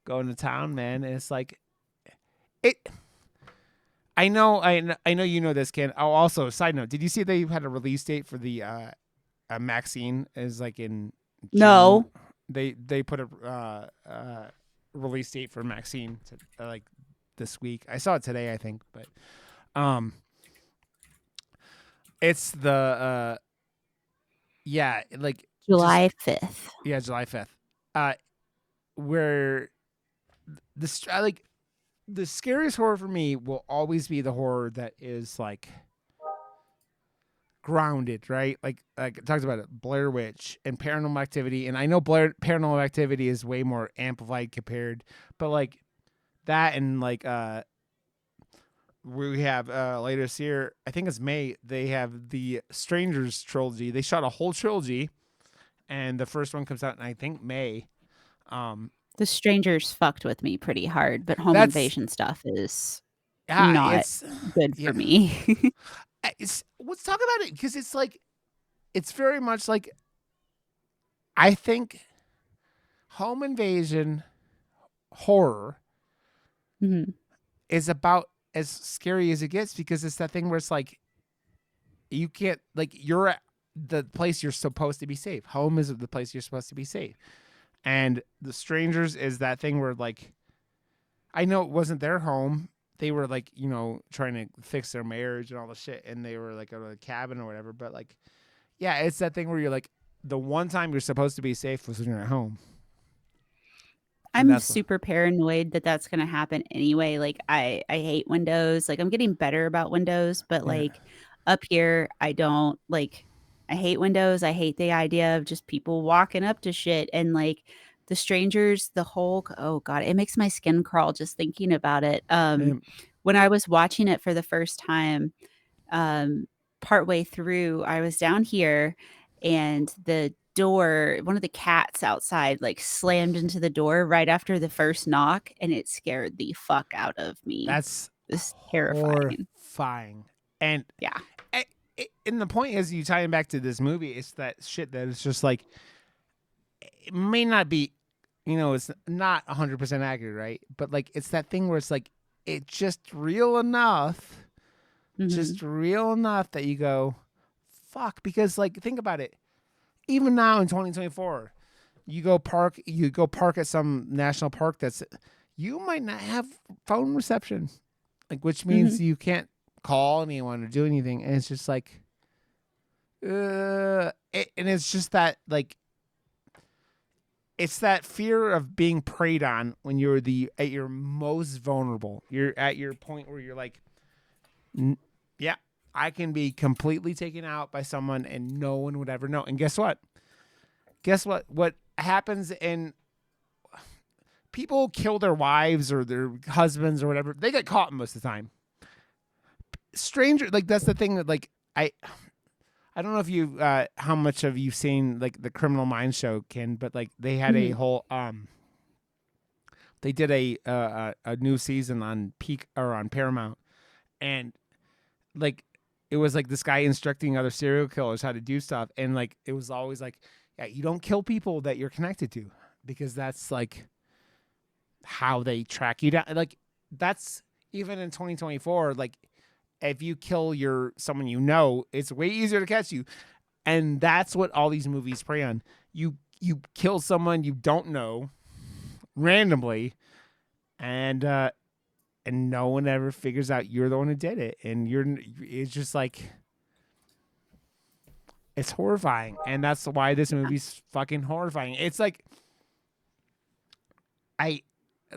going to town, man. And it's like, I know, I know you know this, Ken. Oh, also, side note, did you see they had a release date for the Maxine is like in June? No. They put a release date for Maxine to, like this week. I saw it today, I think, but um, it's the yeah, like just July 5th. yeah, July 5th. Where like the scariest horror for me will always be the horror that is like grounded, right? Like it talks about it, Blair Witch and Paranormal Activity, and I know Paranormal Activity is way more amplified compared, but like that and like we have later this year, I think it's May, they have the Strangers trilogy. They shot a whole trilogy, and the first one comes out in I think May. The Strangers fucked with me pretty hard, but home That's invasion stuff is yeah, not it's good yeah, for me. it's let's talk about it because it's like it's very much like I think home invasion horror Mhm. is about as scary as it gets because it's that thing where it's like you can't like you're at the place you're supposed to be safe. Home is the place you're supposed to be safe. And the Strangers is that thing where like I know it wasn't their home. They were like, you know, trying to fix their marriage and all the shit and they were like at a cabin or whatever, but like yeah, it's that thing where you're like the one time you're supposed to be safe was when you're at home. And I'm that's super paranoid that that's gonna happen anyway. Like I hate windows. Like I'm getting better about windows, but yeah. like up here, I don't like. I hate windows. I hate the idea of just people walking up to shit and like the strangers. The whole oh god, it makes my skin crawl just thinking about it. And When I was watching it for the first time, um, partway through, I was down here and the door, one of the cats outside, like slammed into the door right after the first knock, and it scared the fuck out of me. that's It's terrifying. horrifying. And Yeah. and the point is, you tie it back to this movie. It's that shit that it's just like it may not be, you know, it's not 100% accurate, right? But like it's that thing where it's like it's just real enough, Mhm. just real enough that you go, fuck. Because like think about it. Even now in 2024, you go park at some national park that's you might not have phone reception, like which means Mhm. you can't call anyone or do anything, and it's just like and it's just that like it's that fear of being preyed on when you're at your most vulnerable. You're at your point where you're like yeah, I can be completely taken out by someone and no one would ever know. And guess what what happens in people kill their wives or their husbands or whatever, they get caught most of the time. Stranger, like that's the thing that like I don't know if you how much have you seen like the Criminal Minds show, Ken, but like they had a Mhm. whole they did a new season on Peak or on Paramount, and like it was like this guy instructing other serial killers how to do stuff, and like it was always like, yeah, you don't kill people that you're connected to because that's like how they track you down. Like that's even in 2024. Like if you kill someone you know, it's way easier to catch you, and that's what all these movies prey on. You kill someone you don't know randomly, and no one ever figures out you're the one who did it, and it's just like it's horrifying, and that's why this movie's fucking horrifying. It's like I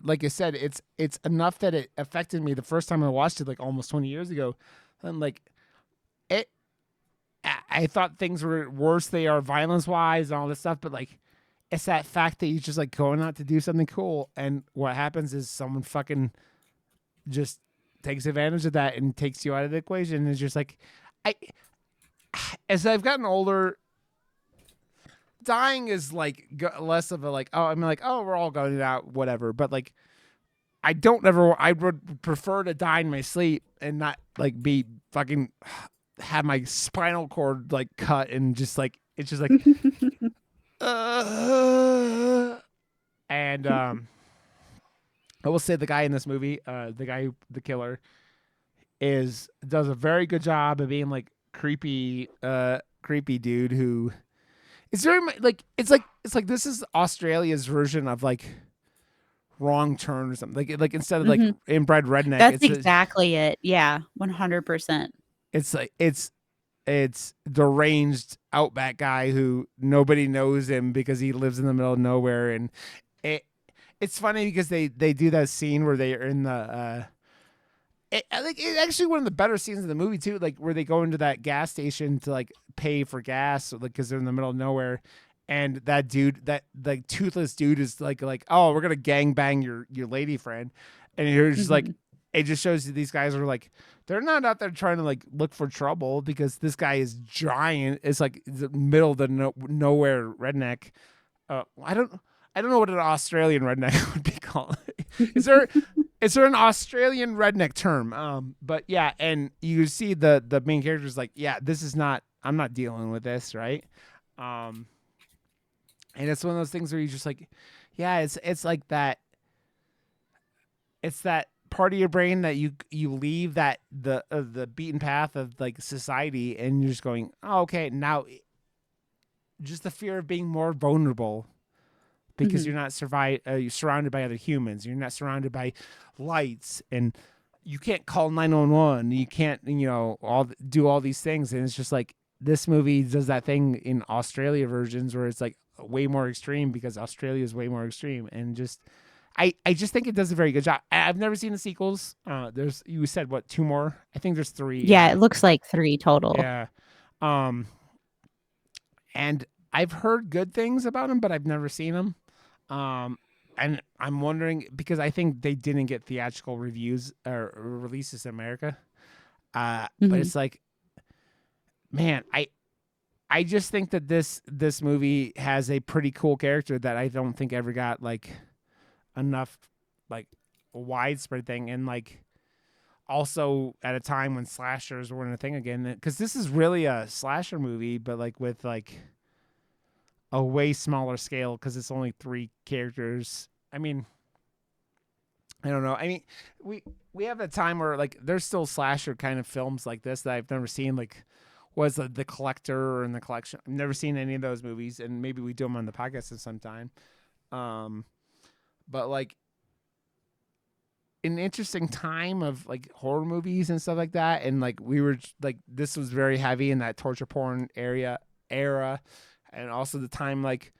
like I said, it's enough that it affected me the first time I watched it, like almost 20 years ago. And like it, I thought things were worse. They are violence wise and all this stuff, but like it's that fact that you're just like going out to do something cool, and what happens is someone fucking just takes advantage of that and takes you out of the equation. And it's just like I, as I've gotten older, dying is like less of a like oh I mean like oh we're all going out whatever, but like I would prefer to die in my sleep and not like be fucking have my spinal cord like cut and just like it's just like and I will say the guy in this movie, the killer, does a very good job of being like creepy dude who it's very much like it's like this is Australia's version of like Wrong Turn or something. Like instead of like hmm inbred redneck, That's exactly it. Yeah, 100%. it's like it's deranged outback guy who nobody knows him because he lives in the middle of nowhere. And it it's funny because they do that scene where they are in the I think it's actually one of the better scenes in the movie too, like where they go into that gas station to like pay for gas, like because they're in the middle of nowhere, and that dude, that like toothless dude, is like, oh, we're gonna gang bang your lady friend, and you're just like, hmm it just shows you these guys are like, they're not out there trying to like look for trouble because this guy is giant. It's like the middle of the nowhere redneck. I don't know what an Australian redneck would be called. Is there an Australian redneck term? But yeah, and you see the main character is like, yeah, this is not. I'm not dealing with this, right? And it's one of those things where you just like, yeah, it's like that. It's that part of your brain that you leave that the beaten path of like society, and you're just going, oh, okay, now just the fear of being more vulnerable because hmm you're surrounded by other humans. You're not surrounded by lights, and you can't call 911. You can't, do all these things. And it's just like this movie does that thing in Australia versions where it's like way more extreme because Australia is way more extreme. And just, I just think it does a very good job. I've never seen the sequels. You said what, 2 more? I think there's 3. Yeah, it looks like 3 total. Yeah. Um, and I've heard good things about them, but I've never seen them. And I'm wondering because I think they didn't get theatrical reviews or releases in America. But hmm it's like, man, I just think that this movie has a pretty cool character that I don't think ever got like enough like widespread thing, and like also at a time when slashers weren't a thing again, because this is really a slasher movie, but like with like a way smaller scale because it's only 3 characters. I mean, I don't know. I mean, we have a time where like there's still slasher kind of films like this that I've never seen. Like, was the Collector or In the Collection? I've never seen any of those movies, and maybe we do them on the podcast at some time. But like an interesting time of like horror movies and stuff like that, and like we were like this was very heavy in that torture porn era, and also the time like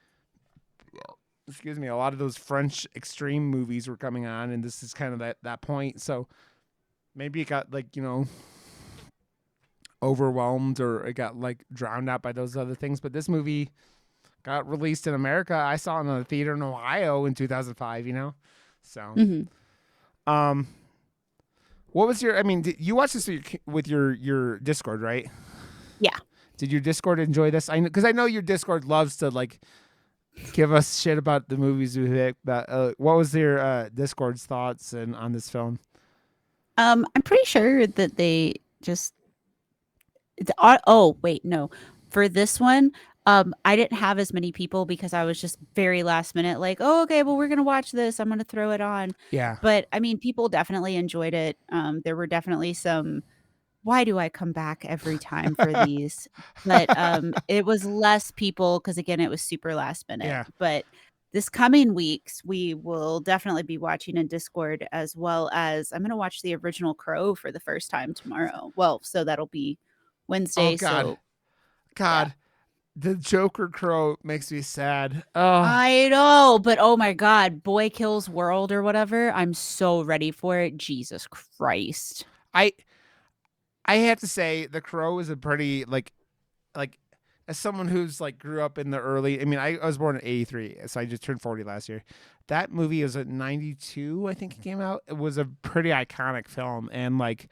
excuse me, a lot of those French extreme movies were coming on, and this is kind of that point. So maybe it got like overwhelmed or it got like drowned out by those other things. But this movie got released in America. I saw it in a theater in Ohio in 2005. So hmm what was your? I mean, did you watch this with your Discord, right? Yeah. Did your Discord enjoy this? I know because I know your Discord loves to like give us shit about the movies we picked. But what was your Discord's thoughts on this film? I'm pretty sure that they just oh wait, no. For this one, I didn't have as many people because I was just very last minute, like, oh, okay, well, we're gonna watch this. I'm gonna throw it on. Yeah. But I mean, people definitely enjoyed it. There were definitely some, why do I come back every time for these? But it was less people because again, it was super last minute. Yeah. But this coming weeks, we will definitely be watching in Discord, as well as I'm gonna watch the original Crow for the first time tomorrow. Well, so that'll be Wednesday. Oh God. So God. The Joker Crow makes me sad. Oh, I know, but oh my God, Boy Kills World or whatever. I'm so ready for it. Jesus Christ. I have to say the Crow is a pretty like as someone who's like grew up in the early. I mean, I was born in '83, so I just turned 40 last year. That movie was at '92, I think it came out. It was a pretty iconic film, and like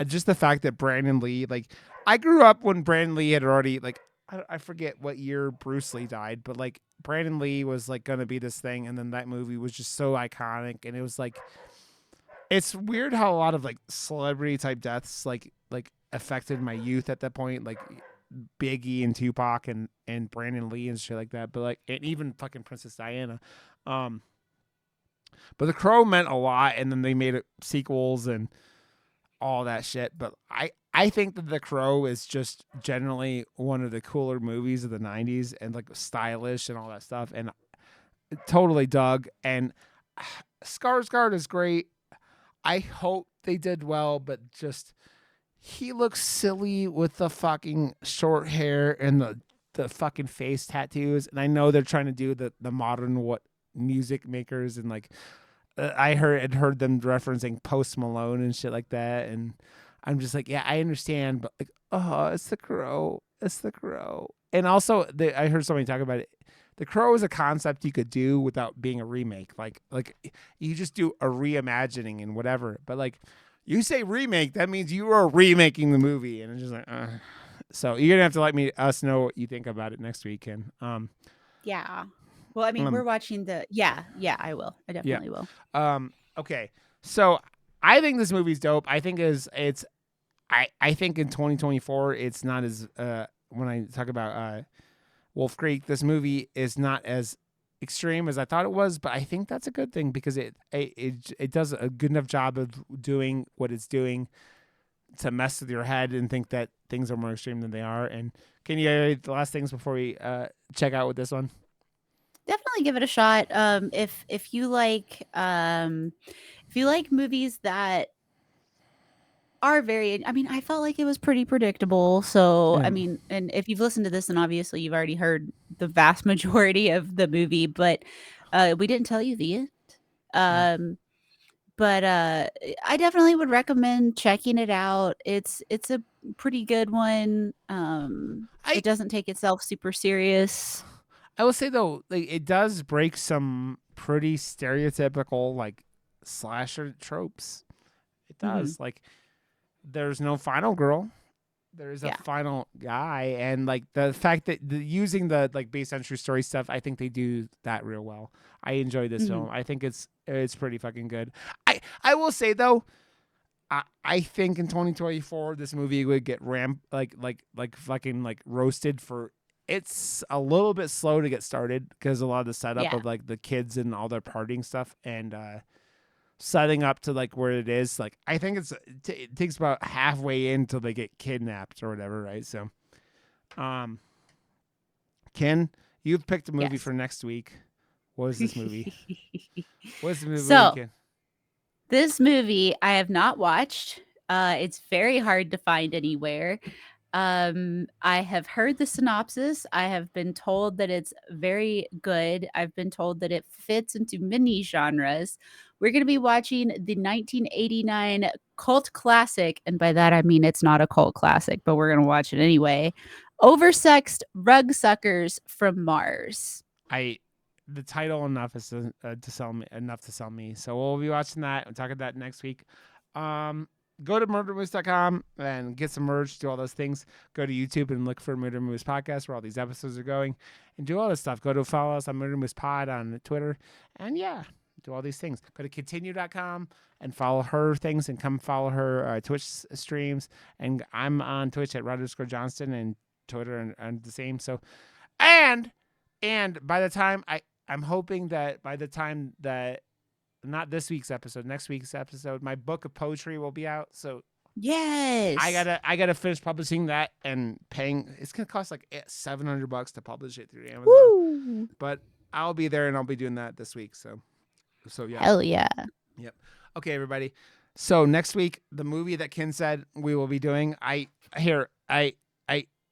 just the fact that Brandon Lee, like I grew up when Brandon Lee had already like I forget what year Bruce Lee died, but like Brandon Lee was like gonna be this thing, and then that movie was just so iconic, and it was like it's weird how a lot of like celebrity type deaths like affected my youth at that point, like Biggie and Tupac and Brandon Lee and shit like that, but like and even fucking Princess Diana. But The Crow meant a lot, and then they made it sequels, and all that shit. But I think that The Crow is just generally one of the cooler movies of the 90s and like stylish and all that stuff. And totally dug. And Skarsgård is great. I hope they did well, but just he looks silly with the fucking short hair and the fucking face tattoos. And I know they're trying to do the modern what music makers and like I heard them referencing Post Malone and shit like that. And I'm just like, yeah, I understand, but like, oh, it's The Crow. It's The Crow. And also, I heard somebody talk about it. The Crow is a concept you could do without being a remake. Like you just do a reimagining and whatever. But like you say remake, that means you are remaking the movie, and it's just like, so you're gonna have to let us know what you think about it next week, Ken. Yeah. Well, I mean, we're watching the. Yeah, I will. I definitely will. Okay. So I think this movie's dope. I think I think in 2024 it's not as when I talk about Wolf Creek, this movie is not as extreme as I thought it was, but I think that's a good thing because it does a good enough job of doing what it's doing to mess with your head and think that things are more extreme than they are. And can you the last things before we check out with this one? Definitely give it a shot. If you like movies that are very, I mean, I felt like it was pretty predictable. So, Yeah. I mean, and if you've listened to this, then obviously you've already heard the vast majority of the movie, but we didn't tell you the end. But I definitely would recommend checking it out. It's a pretty good one. It doesn't take itself super serious. I will say though, like it does break some pretty stereotypical like slasher tropes. It does. Like there's no final girl. There's a final guy, and like the fact that using the like base entry story stuff, I think they do that real well. I enjoy this film. I think it's pretty fucking good. I will say though, I think in 2024 this movie would get fucking like roasted for. It's a little bit slow to get started because a lot of the setup of like the kids and all their partying stuff and setting up to like where it is. Like I think it takes about halfway in till they get kidnapped or whatever, right? So, Ken, you've picked a movie for next week. What is this movie? What's the movie? So, Ken? this movie I have not watched. It's very hard to find anywhere. I have heard the synopsis. I have been told that it's very good. I've been told that it fits into many genres. We're going to be watching the 1989 cult classic, and by that I mean it's not a cult classic, but we're going to watch it anyway. Oversexed Rug Suckers from Mars. The title enough is to sell me. So we'll be watching that. We'll talk about that next week. Go to MurderMoose.com and get some merch, do all those things. Go to YouTube and look for Murder Moose Podcast where all these episodes are going. And do all this stuff. Go to follow us on Murder Moose Pod on Twitter. And yeah, do all these things. Go to Continue.com and follow her things and come follow her Twitch streams. And I'm on Twitch at Rod_Johnston and Twitter and the same. So, and by the time I'm hoping that by the time that not this week's episode, next week's episode, my book of poetry will be out. So yes, I gotta finish publishing that and paying. It's gonna cost like $700 to publish it through Amazon. Woo! But I'll be there and I'll be doing that this week. So yeah. Hell yeah. Yep. Okay, everybody. So next week, the movie that Ken said we will be doing. I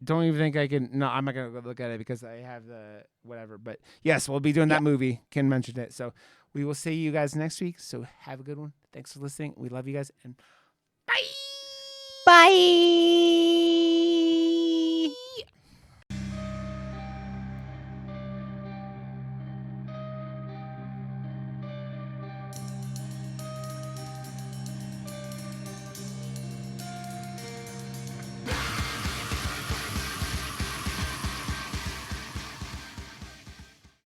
don't even think I can. No, I'm not gonna go look at it because I have the whatever. But yes, we'll be doing that movie. Ken mentioned it. So we will see you guys next week. So have a good one. Thanks for listening. We love you guys and bye. Bye.